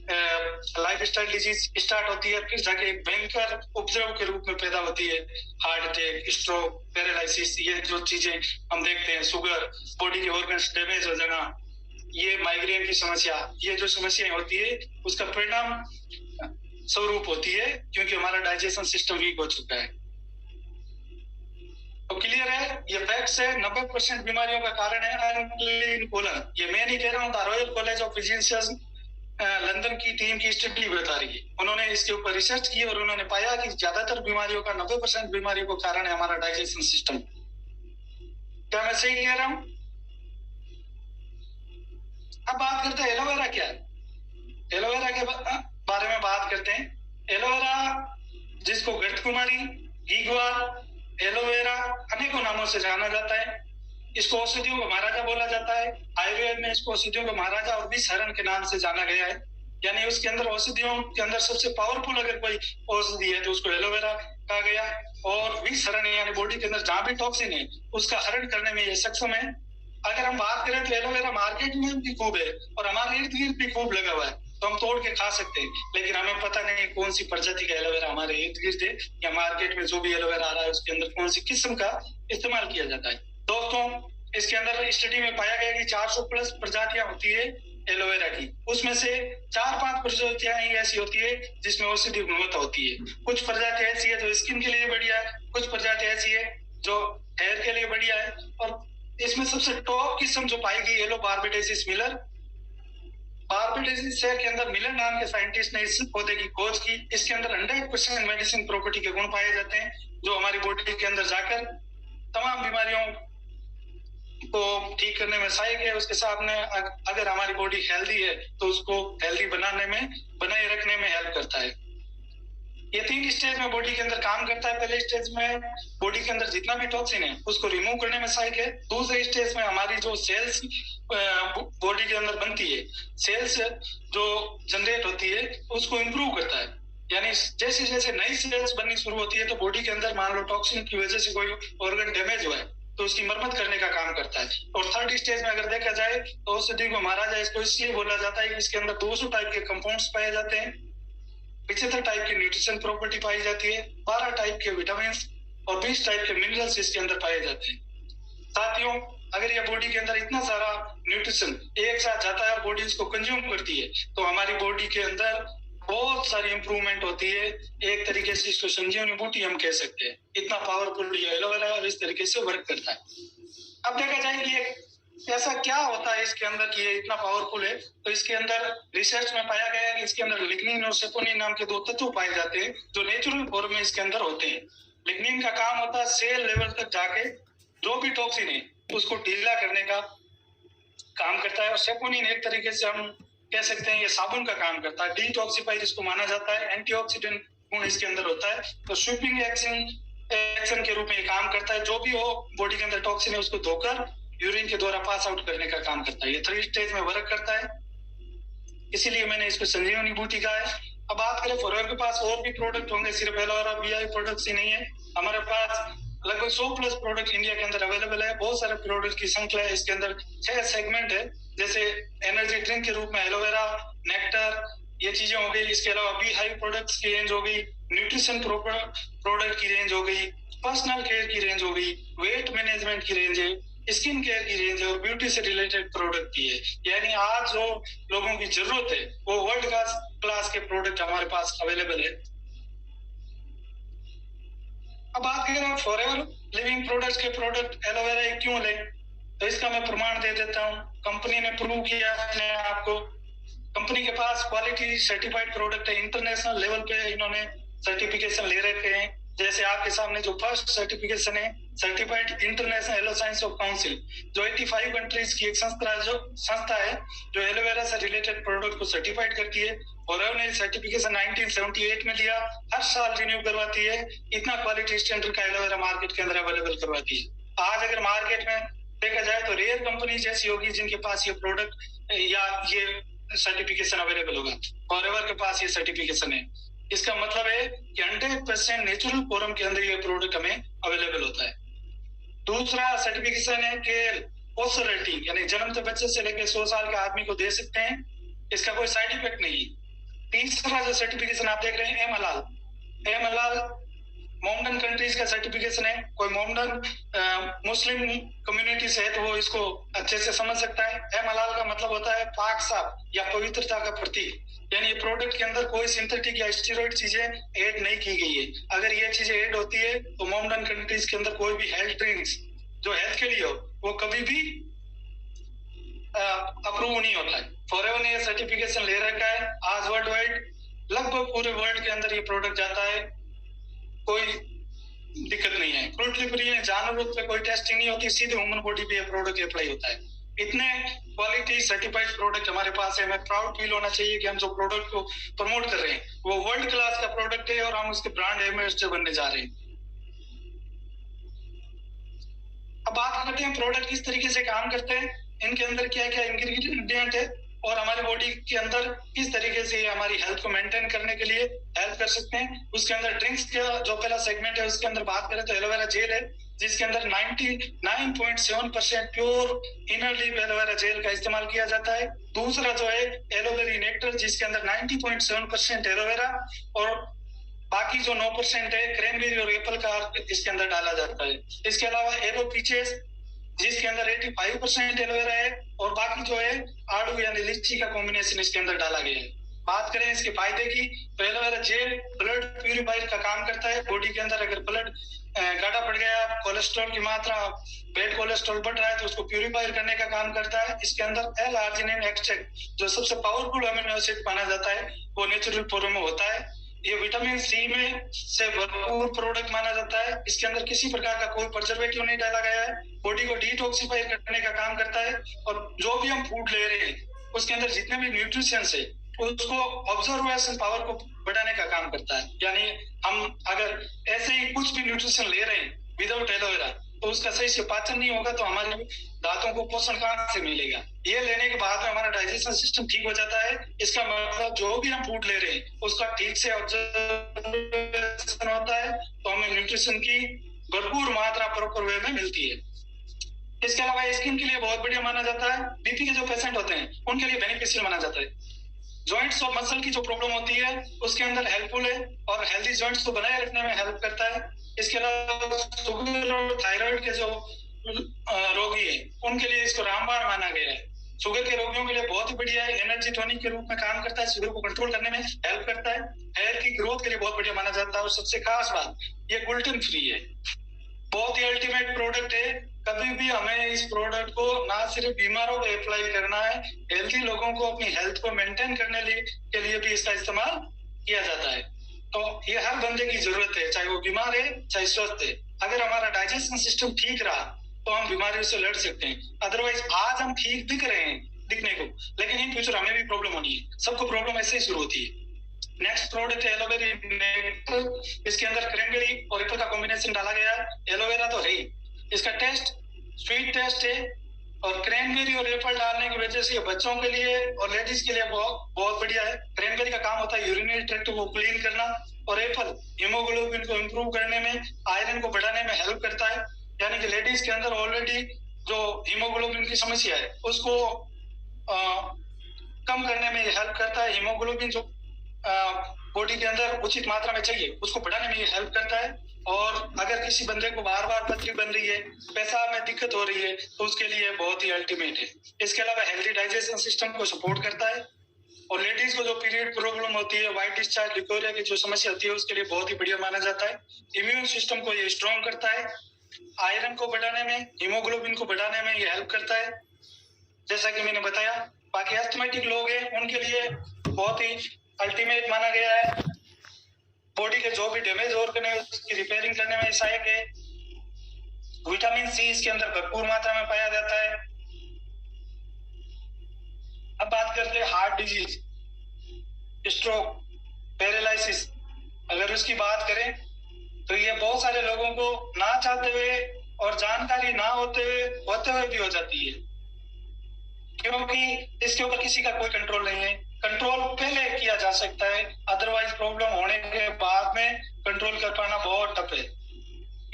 S2: लाइफस्टाइल डिजीज स्टार्ट होती है, फिर जाके एक भयंकर उपद्रव के रूप में पैदा होती है। हार्ट अटैक, स्ट्रोक, पैरालिसिस, ये जो चीजें हम देखते हैं, शुगर, बॉडी के ऑर्गन्स डैमेज हो जाना, ये माइग्रेन की समस्या, ये जो समस्याएं होती है उसका परिणाम स्वरूप होती है क्योंकि हमारा डाइजेशन सिस्टम वीक हो चुका है। तो क्लियर है, ये फैक्ट्स है। 90% बीमारियों का कारण है अनक्लीन कोलन। ये मैं नहीं कह रहा हूँ, the royal college of physicians London की टीम की स्टडी बता रही है। उन्होंने इसके ऊपर रिसर्च की और उन्होंने पाया कि ज्यादातर बीमारियों का 90% बीमारियों को कारण है हमारा डाइजेशन सिस्टम। क्या मैं सही कह रहा हूं? अब बात करते हैं एलोवेरा क्या है। एलोवेरा के बारे में बात करते हैं। एलोवेरा जिसको घृत कुमारी गीगवार, एलोवेरा अनेकों नामों से जाना जाता है। इसको औषधियों का महाराजा बोला जाता है। आयुर्वेद में इसको औषधियों का महाराजा और विषहरण के नाम से जाना गया है। यानी उसके अंदर औषधियों के अंदर सबसे पावरफुल अगर कोई औषधि है तो उसको एलोवेरा कहा गया। और विषहरण यानी बॉडी के अंदर जहां भी टॉक्सिन है उसका हरण करने में ये सक्षम है। अगर हम बात करें तो एलोवेरा मार्केट में भी खूब है और हमारे इर्द गिर्द भी खूब लगा हुआ है, तो हम तोड़ के खा सकते हैं, लेकिन हमें पता नहीं कौन सी प्रजाति का एलोवेरा हमारे इर्द गिर्द है या मार्केट में जो भी एलोवेरा आ रहा है उसके अंदर कौन सी किस्म का इस्तेमाल किया जाता है। दोस्तों, इसके अंदर स्टडी में पाया गया कि 400 प्लस प्रजातियां होती है एलोवेरा की। उसमें से 4-5 प्रजातियां ही ऐसी होती है जिसमें औषधीय गुणवत्ता होती है। कुछ प्रजातियां ऐसी है जो स्किन के लिए बढ़िया है, कुछ प्रजातियां ऐसी है जो हेयर के लिए बढ़िया है। और इसमें सबसे टॉप किस्म जो पाई गई येलो बारबेडेसिस मिलर। बारबेडेसिस के अंदर मिलर नाम के साइंटिस्ट ने इस पौधे की खोज की। इसके अंदर 100% मेडिसिन प्रॉपर्टी के गुण पाए जाते हैं जो हमारी बॉडी के अंदर जाकर तमाम बीमारियों को ठीक करने में सहायक है। उसके साथ में अगर हमारी बॉडी हेल्दी है तो उसको हेल्दी बनाए रखने में हेल्प करता है। ये 3 स्टेज में बॉडी के अंदर काम करता है। पहले स्टेज में बॉडी के अंदर जितना भी टॉक्सिन है उसको रिमूव करने में सहायक है। दूसरे स्टेज में हमारी जो सेल्स बॉडी के अंदर बनती है, सेल्स जो जनरेट होती है उसको इम्प्रूव करता है। यानी जैसे जैसे नई सेल्स बननी शुरू होती है तो बॉडी के अंदर मान लो टॉक्सिन की वजह से कोई ऑर्गन डैमेज हुआ है तो उसकी मरम्मत करने का काम करता है। और थर्ड स्टेज में अगर देखा जाए तो औषधि को महाराजा इसको इसलिए बोला जाता है कि इसके अंदर 200 टाइप के कंपाउंड्स पाए जाते हैं, 75 टाइप की न्यूट्रिशन प्रॉपर्टी पाई जाती है, 12 टाइप के विटामिन और 20 टाइप के मिनरल्स इसके अंदर पाए जाते हैं। साथियों, अगर ये बॉडी के अंदर इतना सारा न्यूट्रिशन एक साथ जाता है और बॉडी इसको कंज्यूम करती है तो हमारी बॉडी के अंदर बहुत सारी इंप्रूवमेंट होती है। एक तरीके से इसको संजीवनी बूटी हम कह सकते हैं, इतना पावरफुल ये एलोवेरा और इस तरीके से वर्क करता है। अब देखा जाए कि ऐसा क्या होता है इसके अंदर कि ये इतना पावरफुल है, तो इसके अंदर रिसर्च में पाया गया है कि इसके अंदर लिग्निन और सेपोनिन नाम के 2 तत्व पाए जाते हैं जो नेचुरल फॉर्म में इसके अंदर होते हैं। लिग्निन का काम होता है सेल लेवल तक जाके जो भी टॉक्सिन है उसको ढीला करने का काम करता है। और सेपोनिन एक तरीके से हम कह सकते हैं ये साबुन का काम करता है, डिटॉक्सिफायर इसको माना जाता है, एंटीऑक्सीडेंट गुण इसके अंदर होता है। तो स्वीपिंग एक्शन के रूप में ये काम करता है, जो भी हो बॉडी के अंदर टॉक्सिन है उसको धोकर यूरिन के द्वारा पास आउट करने का काम करता है। ये 3 स्टेज में वर्क करता है, इसीलिए मैंने इसको संजीवनी बूटी कहा है। अब बात करें फॉरएवर के पास और भी प्रोडक्ट होंगे, सिर्फ एलोवेरा बीआई प्रोडक्ट्स ही नहीं है। हमारे पास लगभग 100 प्लस प्रोडक्ट इंडिया के अंदर अवेलेबल है। बहुत सारे प्रोडक्ट की संख्या है। इसके अंदर 6 सेगमेंट है, जैसे एनर्जी ड्रिंक के रूप में एलोवेरा, नेक्टर, ये चीजें हो गई। इसके अलावा बी हाइव प्रोडक्ट्स की रेंज हो गई, न्यूट्रिशन प्रोडक्ट की रेंज हो गई, पर्सनल केयर की रेंज हो गई, वेट मैनेजमेंट की रेंज है, स्किन केयर की रेंज है और ब्यूटी से रिलेटेड प्रोडक्ट की है। यानी आज जो लोगों की जरूरत है वो वर्ल्ड क्लास के प्रोडक्ट हमारे पास अवेलेबल है। अब बात करें फॉरएवर लिविंग प्रोडक्ट्स के प्रोडक्ट एलोवेरा क्यों लें, तो इसका मैं प्रमाण दे देता हूँ। कंपनी ने प्रूव किया अपने आपको। कंपनी के पास क्वालिटी सर्टिफाइड प्रोडक्ट है, इंटरनेशनल लेवल पे इन्होंने सर्टिफिकेशन ले रखे हैं। जैसे आपके सामने जो फर्स्ट सर्टिफिकेशन है certified international aloe science of council, जो 85 कंट्रीज की एक संस्था है जो एलोवेरा से रिलेटेड प्रोडक्ट को सर्टिफाइड करती है। और उन्होंने सर्टिफिकेशन 1978 में लिया, हर साल रिन्यू करवाती है। इतना क्वालिटी स्टैंडर्ड का एलोवेरा मार्केट के अंदर अवेलेबल करवाती है। आज अगर मार्केट में देखा जाए तो रेयर कंपनी जैसी होगी जिनके पास ये प्रोडक्ट या ये सर्टिफिकेशन अवेलेबल होगा। फॉरएवर के पास ये सर्टिफिकेशन है। इसका मतलब है कि 100% नेचुरल फॉर्म के अंदर ये प्रोडक्ट हमें अवेलेबल होता है। दूसरा सर्टिफिकेशन है कि पोस्टर रेटिंग, यानी जन्मते बच्चे से लेकर 100 साल के आदमी को दे सकते हैं, इसका कोई साइड इफेक्ट नहीं। तीसरा जो सर्टिफिकेशन आप देख रहे हैं एम हलाल मोमडन कंट्रीज का सर्टिफिकेशन है। कोई मोमडन मुस्लिम कम्युनिटी से है तो वो इसको अच्छे से समझ सकता है। एम हलाल का मतलब होता है पाक साफ या पवित्रता का प्रतीक, यानी ये प्रोडक्ट के अंदर कोई सिंथेटिक या स्टेरॉइड चीजें ऐड नहीं की गई है। अगर ये चीजें ऐड होती है तो मोमडन कंट्रीज के अंदर कोई भी हेल्थ ड्रिंक्स जो हेल्थ के लिए हो वो कभी भी अप्रूव नहीं होता है। फॉरएवर ने ये सर्टिफिकेशन ले रखा है। आज वर्ल्ड वाइड लगभग पूरे वर्ल्ड के अंदर ये प्रोडक्ट जाता है, कोई दिक्कत नहीं है। क्रूडली फ्री है, जानवरों पे कोई टेस्टिंग नहीं होती, सीधे ह्यूमन बॉडी पे ये प्रोडक्ट अप्लाई होता है। इतने क्वालिटी सर्टिफाइड प्रोडक्ट हमारे पास है। हमें प्राउड फील होना चाहिए कि हम जो प्रोडक्ट को प्रमोट कर रहे हैं वो वर्ल्ड क्लास का प्रोडक्ट है और हम उसके ब्रांड एम्बेसडर बनने जा रहे हैं। अब बात करते हैं प्रोडक्ट किस तरीके से काम करते हैं, इनके अंदर क्या क्या इंग्रेडिएंट है और हमारी बॉडी के अंदर किस तरीके से हमारी हेल्थ को मेंटेन करने के लिए हेल्प कर सकते हैं। उसके अंदर ड्रिंक्स का जो पहला सेगमेंट है उसके अंदर बात करें तो एलोवेरा जेल है, जिसके अंदर 99.7% pure inner leaf aloe vera gel का इस्तेमाल किया जाता है। दूसरा जो है एलोवेरी नेक्टर, जिसके अंदर 90.7% एलोवेरा और बाकी जो 9% है क्रैनबेरी और एप्पल का इसके अंदर डाला जाता है। इसके अलावा एलो पीचेस, जिसके अंदर 85% एलोवेरा है और बाकी जो है आड़ू यानी लीची का कॉम्बिनेशन इसके अंदर डाला गया है। बात करें इसके फायदे की तो एलोवेरा जेल ब्लड प्यूरिफायर का काम करता है। बॉडी के अंदर अगर ब्लड गाढ़ा पड़ गया, कोलेस्ट्रॉल की मात्रा, बैड कोलेस्ट्रॉल बढ़ रहा है तो उसको प्यूरिफायर करने का काम करता है। इसके अंदर एल-आर्जिनिन एक्सट्रैक्ट जो सबसे पावरफुल अमीनो एसिड माना जाता है वो नेचुरल फॉर्म में होता है। ये विटामिन सी में से भरपूर प्रोडक्ट माना जाता है। इसके अंदर किसी प्रकार का कोई प्रिजर्वेटिव नहीं डाला गया है। बॉडी को डिटॉक्सिफाई करने का काम करता है और जो भी हम फूड ले रहे हैं उसके अंदर जितने भी न्यूट्रिशंस है उसको ऑब्जर्वेशन पावर को बढ़ाने का काम करता है। यानी हम अगर ऐसे ही कुछ भी न्यूट्रिशन ले रहे हैं विदाउट एलोवेरा तो उसका सही से पाचन नहीं होगा तो हमारे दांतों को पोषण कहाँ से मिलेगा। ये लेने के बाद में हमारा डाइजेशन सिस्टम ठीक हो जाता है। इसका मतलब जो भी हम फूड ले रहे हैं उसका ठीक से ऑब्जर्वेशन होता है तो हमें न्यूट्रिशन की भरपूर मात्रा प्रॉपर वे में मिलती है। इसके अलावा स्किन के लिए बहुत बढ़िया माना जाता है। बीपी के जो पेशेंट होते हैं उनके लिए बेनिफिशियल माना जाता है। जॉइंट्स और मसल की जो प्रॉब्लम होती है उसके अंदर हेल्पफुल है और हेल्दी जॉइंट्स को बनाए रखने में हेल्प करता है। इसके अलावा शुगर और थायराइड के जो रोगी है उनके लिए इसको रामबाण माना गया है। शुगर के रोगियों के लिए बहुत ही बढ़िया है, एनर्जी टॉनिक के रूप में काम करता है, शुगर को कंट्रोल करने में हेल्प करता है, हेयर की ग्रोथ के लिए बहुत बढ़िया माना जाता है और सबसे खास बात ये ग्लूटेन फ्री है। बहुत ही अल्टीमेट प्रोडक्ट है। कभी भी हमें इस प्रोडक्ट को ना सिर्फ बीमारों को अप्लाई करना है, हेल्थी लोगों को अपनी हेल्थ को मेंटेन करने के लिए भी इसका इस्तेमाल किया जाता है। तो ये हर बंदे की जरूरत है, चाहे वो बीमार है चाहे स्वस्थ है। अगर हमारा डाइजेशन सिस्टम ठीक रहा तो हम बीमारियों से लड़ सकते हैं। अदरवाइज आज हम ठीक दिख रहे हैं दिखने को, लेकिन इन फ्यूचर हमें भी प्रॉब्लम होनी है। सबको प्रॉब्लम ऐसे ही शुरू होती है। नेक्स्ट प्रोडक्ट है एलोवेरा नेक्टर। इसके अंदर क्रैनबेरी और एप्पल का कॉम्बिनेशन डाला गया है। एलोवेरा तो है ही, इसका टेस्ट स्वीट टेस्ट है और क्रैनबेरी और एप्पल डालने की वजह से बच्चों के लिए और लेडीज के लिए बहुत बढ़िया है। क्रैनबेरी का काम होता है यूरिनरी ट्रैक्ट को क्लीन करना और एप्पल हीमोग्लोबिन को इम्प्रूव करने में, आयरन को बढ़ाने में हेल्प करता है। यानी कि लेडीज के अंदर ऑलरेडी जो हीमोग्लोबिन की समस्या है उसको कम करने में हेल्प करता है। हीमोग्लोबिन जो बॉडी के अंदर उचित मात्रा में चाहिए उसको बढ़ाने में ये हेल्प करता है। और अगर किसी बंदे को बार बार पथरी बन रही है, पेशाब में दिक्कत हो रही है तो उसके लिए बहुत ही अल्टीमेट है। इसके अलावा हेल्दी डाइजेशन सिस्टम को सपोर्ट करता है और लेडीज को जो पीरियड प्रॉब्लम होती है, व्हाइट डिस्चार्ज, लिकोरिया की जो समस्या होती है उसके लिए बहुत ही बढ़िया माना जाता है। इम्यून सिस्टम को ये स्ट्रॉन्ग करता है, आयरन को बढ़ाने में, हीमोग्लोबिन को बढ़ाने में ये हेल्प करता है जैसा कि मैंने बताया। बाकी एस्थमेटिक लोग हैं उनके लिए बहुत ही अल्टीमेट माना गया है। बॉडी के जो भी डैमेज ऑर्गन है उसकी रिपेयरिंग करने में सहायक है। विटामिन सी इसके अंदर भरपूर मात्रा में पाया जाता है। अब बात करते हैं हार्ट डिजीज, स्ट्रोक, पैरालिसिस। अगर उसकी बात करें तो ये बहुत सारे लोगों को ना चाहते हुए और जानकारी ना होते हुए भी हो जाती है, क्योंकि इसके ऊपर किसी का कोई कंट्रोल नहीं है। कंट्रोल पहले किया जा सकता है, अदरवाइज प्रॉब्लम होने के बाद में कंट्रोल कर पाना बहुत टफ है।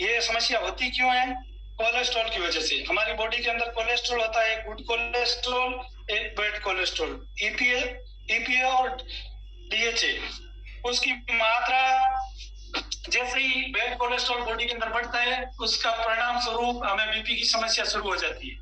S2: ये समस्या होती क्यों है? कोलेस्ट्रॉल की वजह से। हमारी बॉडी के अंदर कोलेस्ट्रॉल होता है, गुड कोलेस्ट्रॉल, एक बैड कोलेस्ट्रॉल, ईपीए और डीएचए। उसकी मात्रा जैसे ही बैड कोलेस्ट्रॉल बॉडी के अंदर बढ़ता है उसका परिणाम स्वरूप हमें बीपी की समस्या शुरू हो जाती है।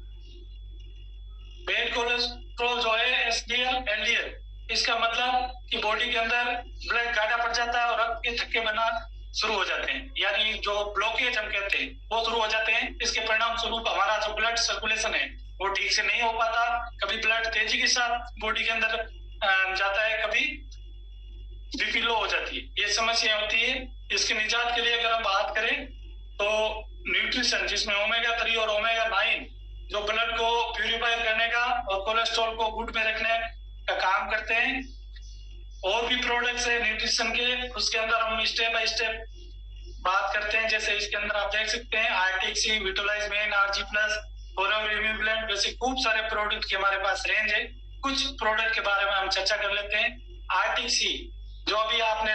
S2: बैड कोलेस्ट्रॉल जो है एसडीएल, एलडीएल, इसका मतलब कि बॉडी के अंदर ब्लड गाढ़ा पड़ जाता है और रक्त के थक्के बना शुरू हो जाते हैं, यानी जो ब्लॉकेज हम कहते हैं वो शुरू हो जाते हैं। इसके परिणाम स्वरूप हमारा जो ब्लड सर्कुलेशन है वो ठीक से नहीं हो पाता। कभी ब्लड तेजी के साथ बॉडी के अंदर जाता है, कभी बीपी लो हो जाती है। ये समस्या होती है। इसके निजात के लिए अगर हम बात करें तो न्यूट्रिशन, जिसमें ओमेगा 3 और ओमेगा 9 जो ब्लड को प्यूरिफाई करने का और कोलेस्ट्रॉल को गुड में रखने का काम करते हैं। और भी प्रोडक्ट्स है न्यूट्रिशन के, उसके अंदर हम स्टेप बाय स्टेप बात करते हैं, जैसे इसके अंदर आप देख सकते हैं आर्टिक्सी, विटोलाइज मेन, आरजी प्लस, फॉरएवर इम्यूब्लेंट, वैसे खूब सारे प्रोडक्ट की हमारे पास रेंज है। कुछ प्रोडक्ट के बारे में हम चर्चा कर लेते हैं। आर्टिक्सी, जो अभी आपने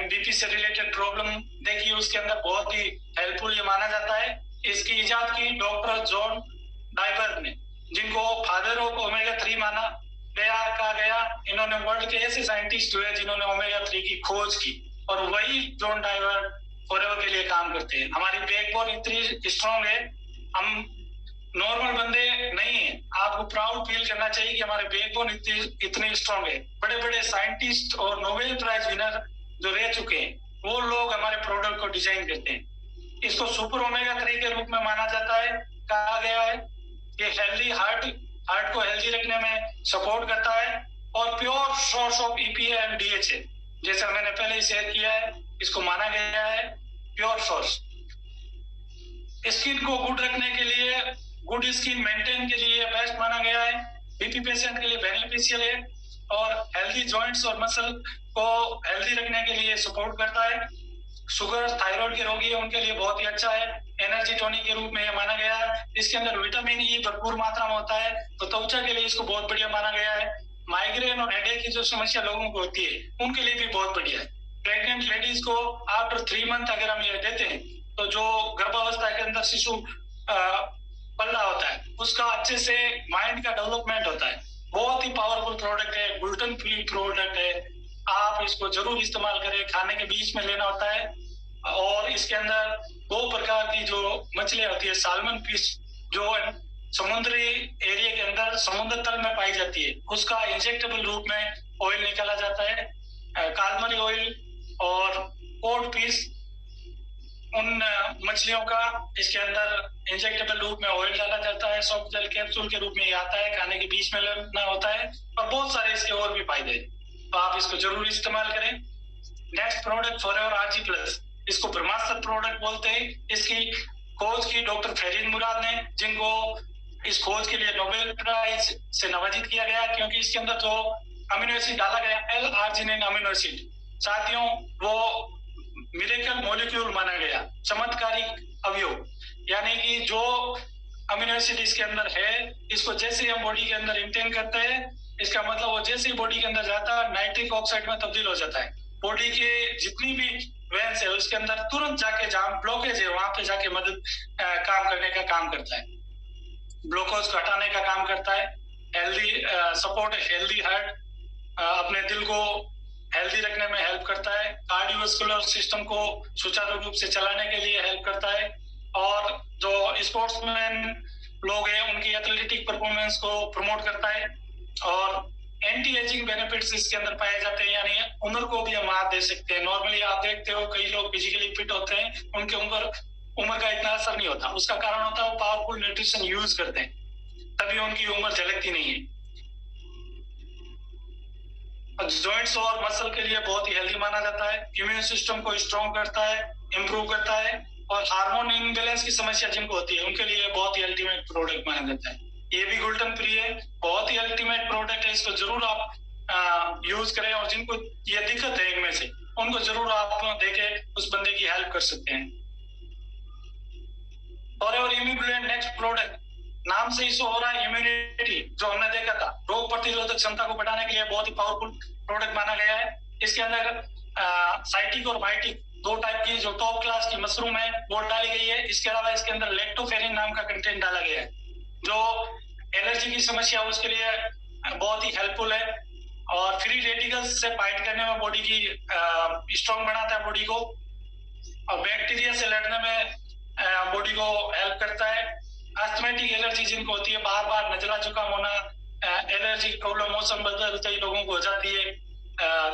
S2: बीपी से रिलेटेड प्रॉब्लम देखी, उसके अंदर बहुत ही हेल्पफुल ये माना जाता है। इसकी इजाद की डॉक्टर जॉन डाइबर ने, जिनको फादर ऑफ ओमेगा 3 माना कहा गया। इन्होंने वर्ल्ड के ऐसे साइंटिस्ट हुए जिन्होंने ओमेगा 3 की खोज की, और वही जॉन डाइवर फॉरएवर के लिए काम करते हैं। हमारी बैकबोन इतनी स्ट्रांग है, हम नॉर्मल बंदे नहीं है। आपको प्राउड फील करना चाहिए कि हमारे बैकबोन इतनी स्ट्रांग है। बड़े बड़े साइंटिस्ट और नोबेल प्राइज विनर जो रह चुके हैं, वो लोग हमारे प्रोडक्ट को डिजाइन करते हैं। इसको सुपर ओमेगा 3 के रूप में माना जाता है। कहा गया है कि हेल्दी हार्ट को हेल्दी रखने में सपोर्ट करता है, और pure source of EPA and DHA, जैसे मैंने पहले ही शेयर किया है, इसको माना गया है प्योर सोर्स। स्किन को गुड रखने के लिए, गुड स्किन मेंटेन के लिए बेस्ट माना गया है। बीपी पेशेंट के लिए बेनिफिशियल है, और हेल्दी जॉइंट्स और मसल को हेल्दी रखने के लिए सपोर्ट करता है। शुगर, थायराइड के रोगी है उनके लिए बहुत ही अच्छा है। एनर्जी टॉनिक के रूप में यह माना गया है। इसके अंदर विटामिन ई भरपूर मात्रा में होता है, तो त्वचा के लिए इसको बहुत बढ़िया माना गया है। माइग्रेन और हेडेक की जो समस्या लोगों को होती है, उनके लिए भी बहुत बढ़िया है। प्रेग्नेंट लेडीज को आफ्टर 3 मंथ अगर हम ये देते हैं, तो जो गर्भावस्था के अंदर शिशु पल रहा होता है, उसका अच्छे से माइंड का डेवलपमेंट होता है। बहुत ही पावरफुल प्रोडक्ट है, ग्लूटेन फ्री प्रोडक्ट है। आप इसको जरूर इस्तेमाल करें। खाने के बीच में लेना होता है, और इसके अंदर 2 प्रकार की जो मछलियां होती है, साल्मन फिश, जो समुद्री एरिया के अंदर समुद्र तल में पाई जाती है, उसका इंजेक्टेबल रूप में ऑयल निकाला जाता है। कालमरी ऑयल और कोड फिश, उन मछलियों का इसके अंदर इंजेक्टेबल रूप में ऑयल डाला जाता है। सॉफ्ट जेल कैप्सूल के रूप में ये आता है, खाने के बीच में लेना होता है, और बहुत सारे इसके और भी फायदे हैं, तो आप इसको जरूर इस्तेमाल करें। Next product forever RG plus, इसको ब्रह्मास्त्र प्रोडक्ट बोलते हैं। इसकी खोज की डॉक्टर फरीद मुराद ने, जिनको इस खोज के लिए नोबेल प्राइज से नवाजित किया गया, क्योंकि इसके अंदर जो अमीनो एसिड डाला गया, L-आर्जिनिन अमीनो एसिड, साथियों वो मिरेकल मॉलिक्यूल माना गया, चमत्कारिक अवयव। यानी कि जो अमीनो एसिड इसके अंदर है, इसको जैसे हम बॉडी के अंदर इंटेक करते हैं, इसका मतलब वो जैसे ही बॉडी के अंदर जाता है, नाइट्रिक ऑक्साइड में तब्दील हो जाता है। बॉडी के जितनी भी वेन्स है, उसके अंदर तुरंत जाके जहां ब्लॉकेज है, वहां पे जाके काम करने का काम करता है, ग्लूकोज को हटाने का काम करता है। हेल्दी सपोर्ट हेल्दी हार्ट, अपने दिल को हेल्दी रखने में हेल्प करता है। कार्डियोवास्कुलर सिस्टम को सुचारू रूप से चलाने के लिए हेल्प करता है, और जो स्पोर्ट्समैन लोग हैं उनकी एथलेटिक परफॉर्मेंस को प्रमोट करता है, और एंटी एजिंग बेनिफिट्स इसके अंदर पाए जाते हैं, यानी उम्र को भी हम मात दे सकते हैं। नॉर्मली आप देखते हो कई लोग फिजिकली फिट होते हैं, उनके उम्र का इतना असर नहीं होता। उसका कारण होता है वो पावरफुल न्यूट्रिशन यूज करते हैं, तभी उनकी उम्र झलकती नहीं है। जॉइंट्स और मसल के लिए बहुत ही हेल्दी माना जाता है। इम्यून सिस्टम को स्ट्रॉन्ग करता है, इंप्रूव करता है, और हार्मोन इनबैलेंस की समस्या जिनको होती है, उनके लिए बहुत ही अल्टीमेट प्रोडक्ट माना जाता है। ये भी ग्लूटेन फ्री है, बहुत ही अल्टीमेट प्रोडक्ट है। इसको जरूर आप यूज करें, और जिनको ये दिक्कत है इनमें से, उनको जरूर आप देके उस बंदे की हेल्प कर सकते हैं। फॉरएवर इम्यूब्लेंट नेक्स्ट प्रोडक्ट, नाम से ही शो हो रहा है इम्यूनिटी, जो हमने देखा था, रोग प्रतिरोधक क्षमता को बढ़ाने के लिए बहुत ही पावरफुल प्रोडक्ट माना गया है। इसके अंदर साइटिक और माइटिक 2 टाइप की जो टॉप क्लास की मशरूम है वो डाली गई है। इसके अलावा इसके अंदर लैक्टोफेरिन नाम का कंटेंट डाला गया है, जो एलर्जी की समस्या है उसके लिए बहुत ही हेल्पफुल है, और फ्री रेडिकल्स से फाइट करने में बॉडी की स्ट्रॉन्ग बनाता है बॉडी को, और बैक्टीरिया से लड़ने में बॉडी को हेल्प करता है। अस्थमेटिक एलर्जी जिनको होती है, बार बार नजला जुकाम होना, एलर्जी प्रॉब्लम मौसम बदलते ही लोगों को हो जाती है,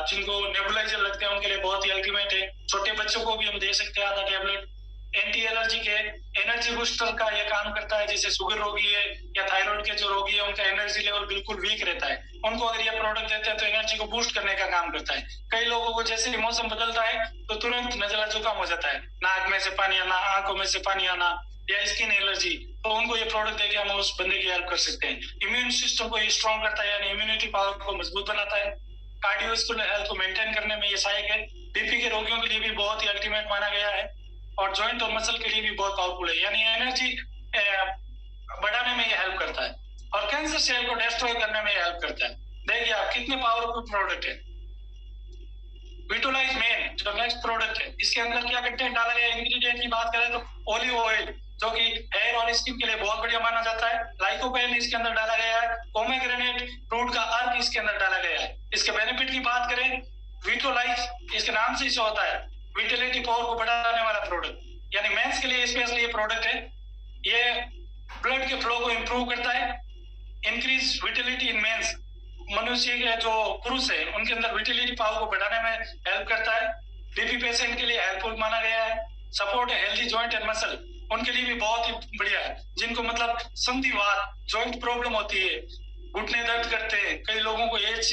S2: जिनको नेबुलाइजर लगते हैं उनके लिए बहुत ही अल्टीमेट है। छोटे बच्चों को भी हम दे सकते हैं आधा टेबलेट। एंटी एलर्जी के एनर्जी बूस्टर का यह काम करता है, जैसे शुगर रोगी है या थायराइड के जो रोगी है, उनका एनर्जी लेवल बिल्कुल वीक रहता है, उनको अगर ये प्रोडक्ट देते हैं तो एनर्जी को बूस्ट करने का काम करता है। कई लोगों को जैसे ही मौसम बदलता है तो तुरंत नजला जुकाम हो जाता है, नाक में से पानी आना, आंखों में से पानी आना, या स्किन एलर्जी, तो उनको ये प्रोडक्ट देके हम उस बंदे की हेल्प कर सकते हैं। इम्यून सिस्टम को ये स्ट्रॉन्ग करता है, यानी इम्यूनिटी पावर को मजबूत बनाता है। कार्डियोवास्कुलर हेल्थ को मेंटेन करने में ये सहायक है। बीपी के रोगियों के लिए भी बहुत ही अल्टीमेट माना गया है, और जॉइंट और मसल के लिए भी बहुत पावरफुल है, यानी एनर्जी बढ़ाने में ये हेल्प करता है, और कैंसर सेल को डिस्ट्रॉय करने में हेल्प करता है। देखिए आप कितने पावरफुल प्रोडक्ट है। विटोलाइज मेन जो नेक्स्ट प्रोडक्ट है, इसके अंदर क्या कंटेंट डाला गया है, इंग्रेडिएंट की बात करें तो ओलिव ऑयल जो कि हेयर और स्किन के लिए बहुत बढ़िया माना जाता है, लाइकोपेन इसके अंदर डाला गया है, पोमेग्रेनेट फ्रूट का अर्क इसके अंदर डाला गया है। इसके बेनिफिट की बात करें, विटोलाइज इसके नाम से ही होता है विटिलिटी पावर को बढ़ाने वाला प्रोडक्ट, यानी मेंस के लिए स्पेशली ये प्रोडक्ट है। ये ब्लड के फ्लो को इंप्रूव करता है, इंक्रीज विटिलिटी इन मेंस, मनुष्य के जो पुरुष है उनके अंदर विटिलिटी पावर को बढ़ाने में हेल्प करता है। बीपी पेशेंट के लिए हेल्पफुल माना गया है। Support healthy joint and muscle, उनके लिए भी बहुत ही बढ़िया है, जिनको मतलब संधिवात जॉइंट प्रॉब्लम होती है, घुटने दर्द करते हैं, कई लोगों को एज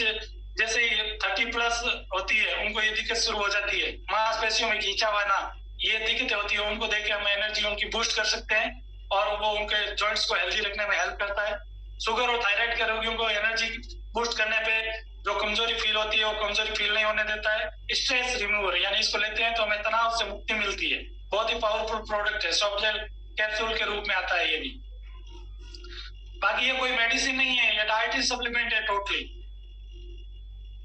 S2: जैसे ही 30 प्लस होती है उनको ये दिक्कत शुरू हो जाती है, मांसपेशियों में खींचावाना, ये दिक्कतें होती है, उनको देख के हम एनर्जी उनकी बूस्ट कर सकते हैं और वो उनके जॉइंट्स को हेल्दी रखने में हेल्प करता है। शुगर और थायराइड के रोगियों को एनर्जी बूस्ट करने पे जो कमजोरी फील होती है वो कमजोरी फील नहीं होने देता है। स्ट्रेस रिमूवर, यानी इसको लेते हैं तो हमें तनाव से मुक्ति मिलती है। बहुत ही पावरफुल प्रोडक्ट है, सॉफ्टवेयर कैप्सूल के रूप में आता है ये भी। बाकी ये कोई मेडिसिन नहीं है, ये डाइटरी सप्लीमेंट है टोटली।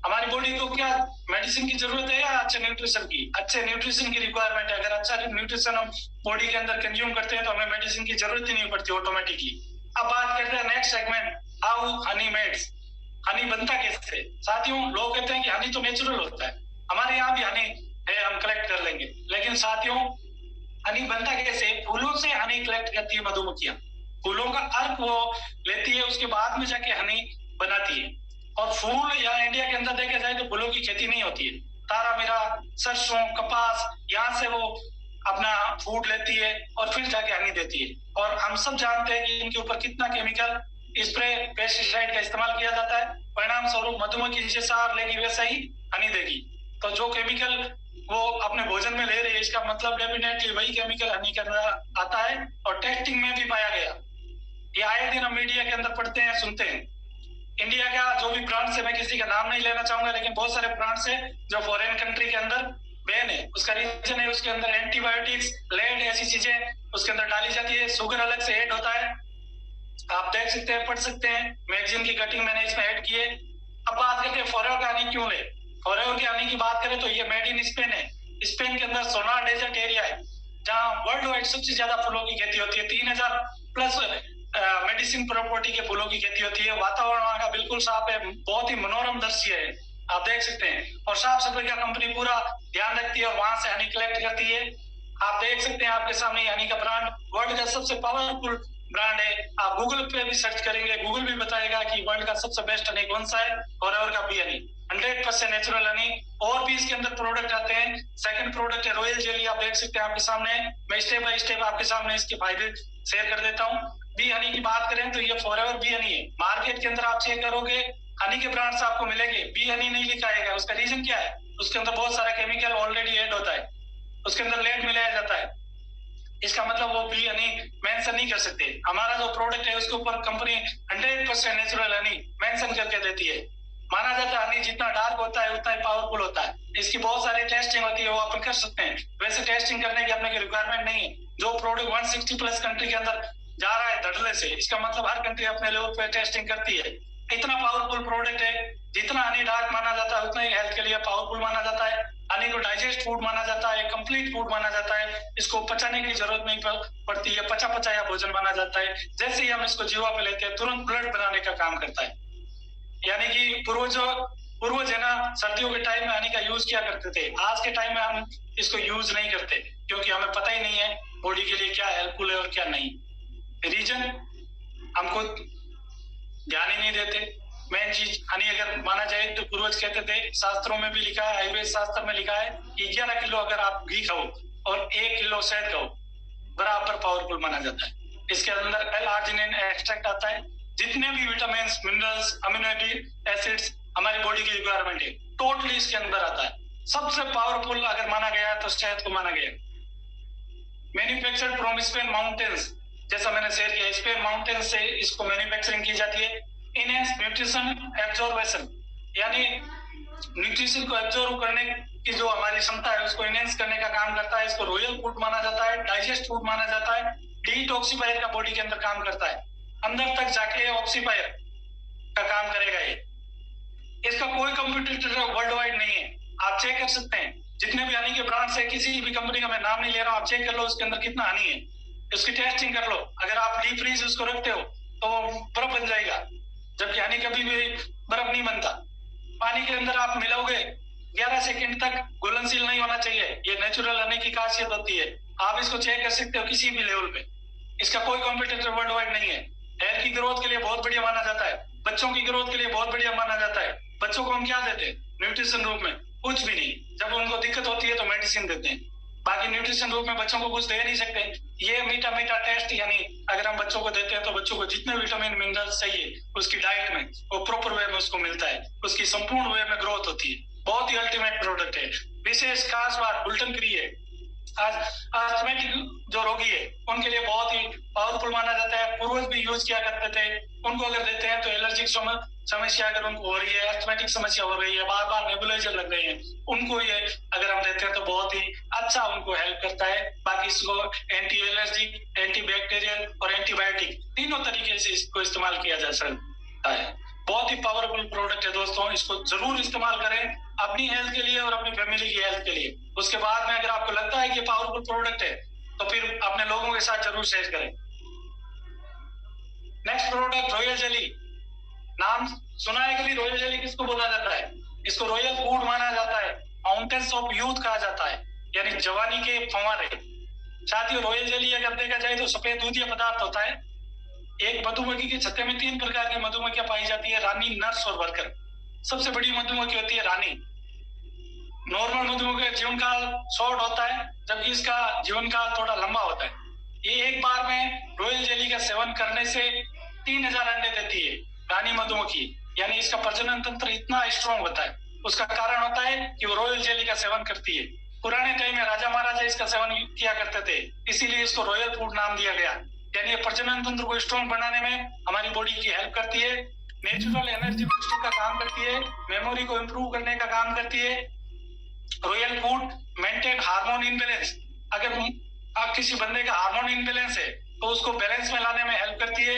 S2: हमारी बॉडी को क्या मेडिसिन की जरूरत है या अच्छे न्यूट्रिशन की? अच्छे न्यूट्रिशन की रिक्वायरमेंट है। अगर अच्छा न्यूट्रिशन हम बॉडी के अंदर कंज्यूम करते हैं तो हमें मेडिसिन की जरूरत ही नहीं पड़ती ऑटोमेटिकली। अब बात करते हैं next segment, how honey made, honey बनता कैसे। साथियों, लोग कहते हैं कि हनी तो नेचुरल होता है, हमारे यहाँ भी हनी है, हम कलेक्ट कर लेंगे, लेकिन साथियों हनी बनता कैसे? फूलों से हनी कलेक्ट करती है मधुमक्खियां, फूलों का अर्क वो लेती है, उसके बाद में जाके हनी बनाती है। और फूल यहाँ इंडिया के अंदर देखा जाए तो फूलों की खेती नहीं होती है, तारा मीरा, सरसों, कपास, यहाँ से वो अपना फूड लेती है और फिर जाके हनी देती है। और हम सब जानते हैं कि इनके ऊपर कितना केमिकल स्प्रे पेस्टिसाइड का इस्तेमाल किया जाता है, परिणाम स्वरूप मधुमक्खी जैसा लेगी वैसा ही हनी देगी। तो जो केमिकल वो अपने भोजन में ले रही है, इसका मतलब डेफिनेटली वही केमिकल हनी के अंदर आता है और टेस्टिंग में भी पाया गया। ये आए दिन हम मीडिया के अंदर पढ़ते हैं, सुनते हैं। इंडिया का जो भी ब्रांड्स है, मैं किसी का नाम नहीं लेना चाहूंगा, लेकिन बहुत सारे ब्रांड्स है जो फॉरेन कंट्री के अंदर बैन है। उसका रीजन है उसके अंदर एंटीबायोटिक्स, लेड, ऐसी चीजें उसके अंदर डाली जाती है, शुगर अलग से ऐड होता है। आप देख सकते हैं, पढ़ सकते हैं, मैगजीन की कटिंग मैंने इसमें ऐड की है। अब बात करते हैं फॉरेवर का हनी क्यों ले। फॉरेवर के हनी की बात करें तो ये मेड इन स्पेन है। स्पेन के अंदर सोनार डेजर्ट एरिया है जहाँ वर्ल्ड वाइड सबसे ज्यादा फूलों की खेती होती है। 3000 प्लस मेडिसिन प्रॉपर्टी के फूलों की खेती होती है। वातावरण वहाँ का बिल्कुल साफ है, बहुत ही मनोरम दृश्य है, आप देख सकते हैं। और साफ सफाई का कंपनी पूरा ध्यान रखती है और वहां से हनी कलेक्ट करती है। आप देख सकते हैं आपके सामने हनी का ब्रांड वर्ल्ड का सबसे पावरफुल ब्रांड है। आप गूगल पे भी सर्च करेंगे, गूगल भी बताएगा कि वर्ल्ड का सबसे बेस्ट हनी कौन सा है, फॉरएवर का बी हनी, 100% नेचुरल हनी। और भी इसके अंदर प्रोडक्ट आते हैं। सेकंड प्रोडक्ट है रॉयल जेली, आप देख सकते हैं आपके सामने। मैं स्टेप बाय स्टेप आपके सामने इसके फायदे शेयर कर देता हूँ। बी हनी की बात करें तो ये फॉरएवर बी हनी है। मार्केट के अंदर आप चेक करोगे हनी के ब्रांड्स आपको मिलेंगे, बी हनी नहीं लिखा आएगा। उसका रीजन क्या है? उसके अंदर बहुत सारा केमिकल ऑलरेडी ऐड होता है, उसके अंदर लेड मिलाया जाता है। इसका मतलब वो बी हनी मेंशन नहीं कर सकते। हमारा जो प्रोडक्ट है उसके ऊपर कंपनी 100% नेचुरल हनी मेंशन करके देती है। माना जाता है हनी जितना डार्क होता है उतना ही पावरफुल होता है। इसकी बहुत सारी टेस्टिंग होती है, वो अपन कर सकते हैं। वैसे टेस्टिंग करने की अपने की रिक्वायरमेंट नहीं है। जो प्रोडक्ट 160 प्लस कंट्री के अंदर जा रहा है धड़ल्ले से, इसका मतलब हर कंट्री अपने लेवल पे टेस्टिंग करती है। इतना पावरफुल प्रोडक्ट है। जितना हनी डार्क माना जाता है उतना ही हेल्थ के लिए पावरफुल माना जाता है। हनी को डाइजेस्ट फूड माना जाता है, कंप्लीट फूड माना जाता है। इसको पचाने की जरूरत नहीं पड़ती है, पचा पचाया भोजन माना जाता है। जैसे ही हम इसको जीवा पे लेते हैं तुरंत ब्लड बनाने का काम करता है। यानी कि पूर्वज है ना, सर्दियों के टाइम में हनी का यूज किया करते थे। आज के टाइम में हम इसको यूज नहीं करते क्योंकि हमें पता ही नहीं है बॉडी के लिए क्या हेल्पफुल है और क्या नहीं। रीजन हमको ध्यान ही नहीं देते। मेन चीज हनी अगर माना जाए तो पूर्वज कहते थे, शास्त्रों में भी लिखा है, आयुर्वेद शास्त्र में लिखा है कि 11 किलो अगर आप घी खाओ और 1 किलो शहद खाओ बराबर पावरफुल माना जाता है। इसके अंदर एल-आर्जिनिन एक्सट्रैक्ट आता है। जितने भी विटामिन, मिनरल्स, अमीनो एसिड्स हमारी बॉडी की रिक्वायरमेंट है टोटली इसके अंदर आता है। सबसे पावरफुल अगर माना गया है तो शहद को माना गया। मैन्युफैक्चर्ड फ्रॉम स्पेन माउंटेन्स, जैसा मैंने शेयर किया, स्पेन माउंटेन से इसको मैन्युफैक्चरिंग की जाती है। इनहेंस न्यूट्रिशन एब्जॉर्बेशन, यानी न्यूट्रिशन को एब्जॉर्ब करने की जो हमारी क्षमता है उसको एनहेंस करने का काम करता है। इसको रॉयल फूड माना जाता है, डाइजेस्ट फूड माना जाता है, डिटॉक्सिफायर का बॉडी के अंदर काम करता है, अंदर तक जाके ऑक्सीफायर का काम करेगा ये। इसका कोई कंपटीटर वर्ल्ड वाइड नहीं है, आप चेक कर सकते हैं। जितने भी हनी के ब्रांड्स है, किसी भी कंपनी का मैं नाम नहीं ले रहा हूँ, आप चेक कर लो उसके अंदर कितना हनी है, उसकी टेस्टिंग कर लो। अगर आप डीप फ्रीज उसको रखते हो तो बर्फ बन जाएगा, जबकि हनी कभी भी बर्फ नहीं बनता। पानी के अंदर आप मिलाओगे 11 सेकंड तक घुलनशील नहीं होना चाहिए, ये नेचुरल हनी की खासियत होती है। आप इसको चेक कर सकते हो किसी भी लेवल पे, इसका कोई कॉम्पिटिटर वर्ल्ड वाइड नहीं है। हेयर की ग्रोथ के लिए बहुत बढ़िया माना जाता है, बच्चों की ग्रोथ के लिए बहुत बढ़िया माना जाता है। बच्चों को हम क्या देते हैं न्यूट्रिशन रूप में? कुछ भी नहीं। जब उनको दिक्कत होती है तो मेडिसिन देते हैं, बाकी न्यूट्रिशन रूप में बच्चों को कुछ दे नहीं सकते। ये मीठा मीठा टेस्ट, यानी अगर हम बच्चों को देते हैं तो बच्चों को जितने विटामिन मिनरल्स चाहिए उसकी डाइट में वो प्रॉपर वे में उसको मिलता है, उसकी संपूर्ण वे में ग्रोथ होती है। बहुत ही अल्टीमेट प्रोडक्ट है। विशेष खास बात ग्लूटेन फ्री है। अस्थमैटिक जो रोगी है उनके लिए बहुत ही पावरफुल माना जाता है। पूर्वज भी यूज किया करते थे, उनको अगर देते हैं तो एलर्जिक समस्या अगर उनको हो रही है, अस्थमैटिक समस्या हो रही है, बार बार नेबुलाइजर लग रहे हैं, उनको ये अगर हम देते हैं तो बहुत ही अच्छा उनको हेल्प करता है। बाकी इसको एंटी एलर्जिक, एंटी बैक्टीरियल और एंटीबायोटिक तीनों तरीके से इसको इस्तेमाल किया जा सकता है। बहुत ही पावरफुल प्रोडक्ट है दोस्तों, इसको जरूर इस्तेमाल करें अपनी हेल्थ के लिए और अपनी फैमिली की हेल्थ के लिए। उसके बाद में अगर आपको लगता है कि पावरफुल प्रोडक्ट है तो फिर अपने लोगों के साथ जरूर शेयर करें। Next product royal jelly. नाम सुना है कभी? रॉयल जेली किसको बोला जाता है? इसको रॉयल फूड माना जाता है, माउंटेन्स ऑफ यूथ कहा जाता है, यानी जवानी के फंवारे। साथियों, रॉयल जेली अगर देखा जाए तो सफेद दूधिया पदार्थ होता है। एक मधुमक्खी के छत्ते में 3 प्रकार की मधुमक्खियां पाई जाती है, रानी, नर्स और वर्कर। सबसे बड़ी मधुमक्खी होती है रानी। नॉर्मल मधुमक्खी का जीवन काल शॉर्ट होता है, जबकि इसका जीवन काल थोड़ा लंबा होता है। ये एक बार में रॉयल जेली का सेवन करने से 3000 अंडे देती है रानी मधुमक्खी, यानी इसका प्रजनन तंत्र इतना स्ट्रॉन्ग होता है। उसका कारण होता है कि वो रॉयल जेली का सेवन करती है। पुराने टाइम में राजा महाराजा इसका सेवन किया करते थे, इसीलिए इसको रॉयल फूड नाम दिया गया। यानी ये प्रजनन तंत्र को स्ट्रॉन्ग बनाने में हमारी बॉडी की हेल्प करती है, नेचुरल एनर्जी बूस्टर का काम करती है, मेमोरी को इंप्रूव करने का काम करती है। Royal food maintain hormone imbalance. अगर आप किसी बंदे का हार्मोन इनबैलेंस है तो उसको बैलेंस में लाने में हेल्प करती है।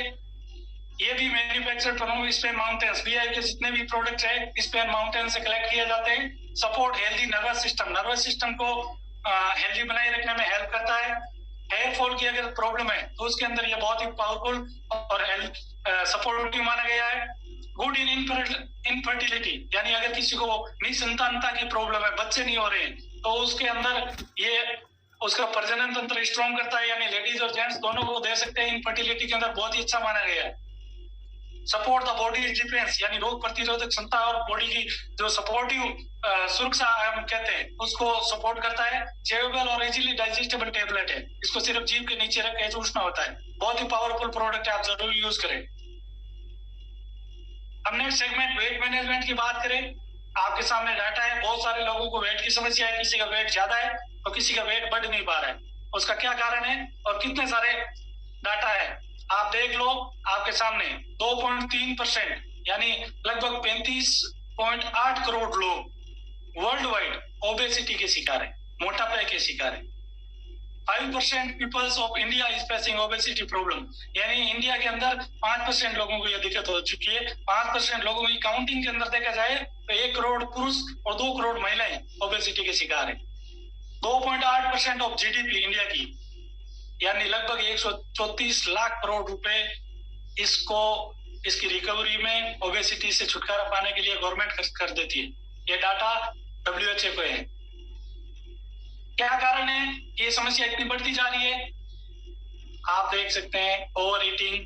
S2: ये भी manufacture from Spain mountains. BI के जितने भी प्रोडक्ट्स है स्पेन माउंटेन से कलेक्ट किए जाते हैं। सपोर्ट हेल्दी नर्वस सिस्टम को हेल्दी बनाए रखने में हेल्प करता है। हेयर फॉल की अगर प्रॉब्लम है तो उसके अंदर ये बहुत ही पावरफुल और सपोर्टिव माना गया है। गुड इन इनफर्टिलिटी, यानी अगर किसी को निसंतानता की प्रॉब्लम है, बच्चे नहीं हो रहे हैं, तो उसके अंदर ये उसका प्रजनन तंत्र स्ट्रॉन्ग करता है, यानी लेडीज और जेंट्स दोनों को दे सकते हैं। इनफर्टिलिटी के अंदर बहुत ही अच्छा माना गया है। सपोर्ट द बॉडी डिफेंस, यानी रोग प्रतिरोधक क्षमता और बॉडी की जो सपोर्टिव सुरक्षा हम कहते हैं उसको सपोर्ट करता है। चेवेबल और इजीली डाइजेस्टेबल टेबलेट है, इसको सिर्फ जीभ के नीचे रख के चूसना होता है। बहुत ही पावरफुल प्रोडक्ट है, आप जरूर यूज करें। अब नेक्स्ट सेगमेंट वेट मैनेजमेंट की बात करें। आपके सामने डाटा है, बहुत सारे लोगों को वेट की समस्या है, किसी का वेट ज्यादा है तो किसी का वेट बढ़ नहीं पा रहा है। उसका क्या कारण है और कितने सारे डाटा है आप देख लो आपके सामने। 2.3% यानी लगभग 35.8 करोड़ लोग वर्ल्ड वाइड ओबेसिटी के शिकार है, मोटापे के शिकार है। 5% peoples of India is facing obesity problem, यानी इंडिया के अंदर 5% लोगों को यह दिक्कत हो चुकी है। 5% लोगों की काउंटिंग के अंदर देखा जाए तो 1 करोड़ पुरुष और 2 करोड़ महिलाएं ओबेसिटी के शिकार है। 2.8% ऑफ जीडीपी इंडिया की, यानी लगभग 134 लाख करोड़ रुपए इसकी रिकवरी में ओबेसिटी से छुटकारा पाने के लिए गवर्नमेंट कर देती है। ये डाटा WHO पे है। क्या कारण है कि ये समस्या इतनी बढ़ती जा रही है? आप देख सकते हैं over eating,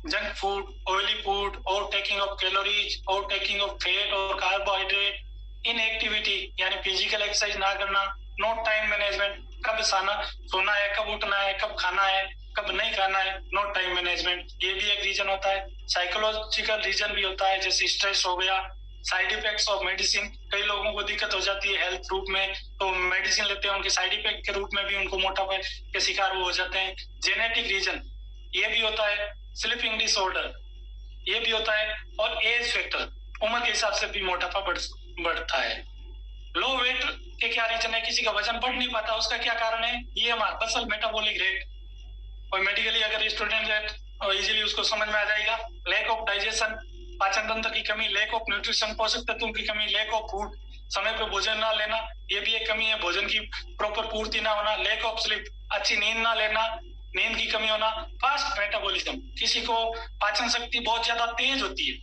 S2: junk food, oily food, over taking of calories, over taking of fat और कार्बोहाइड्रेट, इनएक्टिविटी यानी फिजिकल एक्सरसाइज ना करना, नोट टाइम मैनेजमेंट, कब सोना है, कब उठना है, कब खाना है, कब नहीं खाना है, नोट टाइम मैनेजमेंट, ये भी एक रीजन होता है। साइकोलॉजिकल रीजन भी होता है, जैसे स्ट्रेस हो गया। साइड इफेक्ट्स ऑफ मेडिसिन, कई लोगों को दिक्कत हो जाती है हेल्थ रूप में तो मेडिसिन लेते हैं, उनके साइड इफेक्ट के रूप में भी उनको मोटापे के शिकार वो हो जाते हैं। जेनेटिक रीजन ये भी होता है। स्लीपिंग डिसऑर्डर ये भी होता है। और एज फैक्टर, उम्र के हिसाब से भी मोटापा बढ़ता है। लो वेट के क्या रीजन है, किसी का वजन बढ़ नहीं पाता, उसका क्या कारण है, ये हमारा बसल मेटाबॉलिक रेट, और मेडिकली अगर स्टूडेंट है और इजीली उसको समझ में आ जाएगा। लैक ऑफ डाइजेशन, पाचन तंत्र की कमी, लैक ऑफ न्यूट्रिशन, पोषक तत्वों की कमी, लैक ऑफ फूड, समय पर भोजन ना लेना, ये भी एक कमी है, भोजन की प्रॉपर पूर्ति ना होना, लैक ऑफ स्लीप, अच्छी नींद ना लेना, नींद की कमी होना, फास्ट मेटाबॉलिज्म, किसी को पाचन शक्ति बहुत ज्यादा तेज होती है,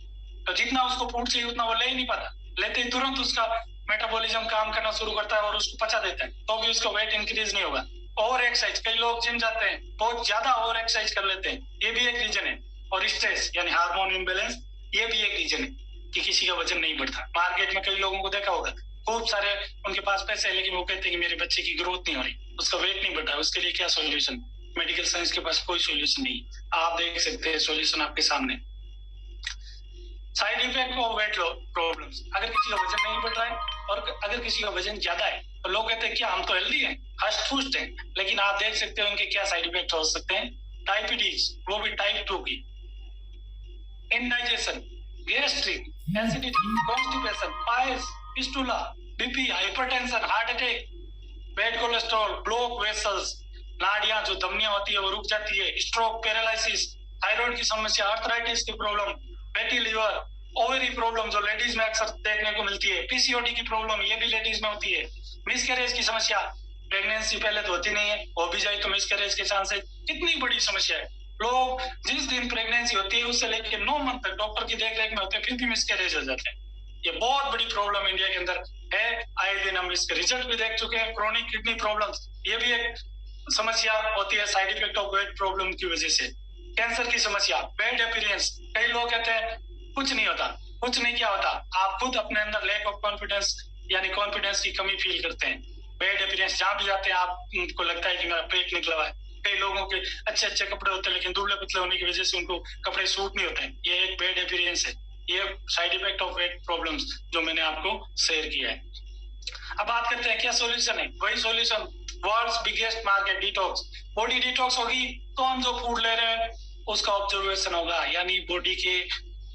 S2: तो जितना उसको फूड चाहिए उतना वो ले ही नहीं पाता, लेते ही तुरंत उसका मेटाबॉलिज्म काम करना शुरू करता है और उसको पचा देता है, तो भी उसका वेट इंक्रीज नहीं होगा। ओवर एक्सरसाइज, कई लोग जिम जाते हैं, बहुत ज्यादा ओवर एक्सरसाइज कर लेते हैं, ये भी एक रीजन है। और स्ट्रेस यानी हार्मोन इम्बैलेंस, ये भी एक रीजन है कि किसी का वजन नहीं बढ़ता। मार्केट में कई लोगों को देखा होगा, खूब सारे उनके पास पैसे है, लेकिन वो कहते हैं कि मेरे बच्चे की ग्रोथ नहीं हो रही, उसका वेट नहीं बढ़ रहा, उसके लिए क्या सोल्यूशन? मेडिकल साइंस के पास कोई सोल्यूशन नहीं। आप देख सकते हैं सोल्यूशन आपके सामने। Side effect of weight problems, अगर किसी का वजन नहीं बढ़ रहा है और अगर किसी का वजन ज्यादा है तो लोग कहते हैं क्या हम तो हेल्दी हैं, हष्ट पुष्ट हैं, लेकिन आप देख सकते हो उनके क्या साइड इफेक्ट हो सकते हैं। डायबिटीज, वो भी टाइप 2 की, indigestion, gastric, acidity, constipation, piles, fistula, BP, hypertension, heart attack, bad cholesterol, block vessels, नाड़ियां जो धमनियां होती है वो रुक जाती है, स्ट्रोक, पैरालिसिस, थायराइड की समस्या, आर्थराइटिस की problem, fatty liver, ovary problem जो लेडीज में अक्सर देखने को मिलती है, पीसीओडी की प्रॉब्लम, ये भी लेडीज में होती है, मिसकैरेज की समस्या, प्रेगनेंसी पहले तो होती नहीं है, हो भी जाए तो मिसकैरेज के चांस है। कितनी बड़ी समस्या है, लोग जिस दिन प्रेगनेंसी होती है उससे लेकर 9 मंथ तक डॉक्टर की देखरेख में होते हैं, फिर भी मिसकैरेज हो जाते हैं। ये बहुत बड़ी प्रॉब्लम इंडिया के अंदर है, आए दिन हम इसके रिजल्ट भी देख चुके हैं। क्रोनिक किडनी प्रॉब्लम्स, ये भी एक समस्या होती है side effect of weight problem की वजह से। कैंसर की समस्या, बैड अपीयरेंस, कई लोग कहते हैं कुछ नहीं होता, कुछ नहीं क्या होता, आप खुद अपने अंदर लैक ऑफ कॉन्फिडेंस यानी कॉन्फिडेंस की कमी फील करते हैं। बैड अपीयरेंस, जहां भी जाते हैं आपको लगता है कि मेरा पेट निकला हुआ है। कई लोगों के अच्छे अच्छे कपड़े होते हैं लेकिन दुबले पतले होने की वजह से उनको कपड़े सूट नहीं होते हैं, ये एक बैड अपीयरेंस है। ये side effect of weight problems जो मैंने आपको शेयर किया है। अब बात करते हैं क्या सॉल्यूशन है। वही solution, world's biggest market, detox. Body detox होगी तो हम जो फूड ले रहे हैं उसका ऑब्जर्वेशन होगा, यानी बॉडी के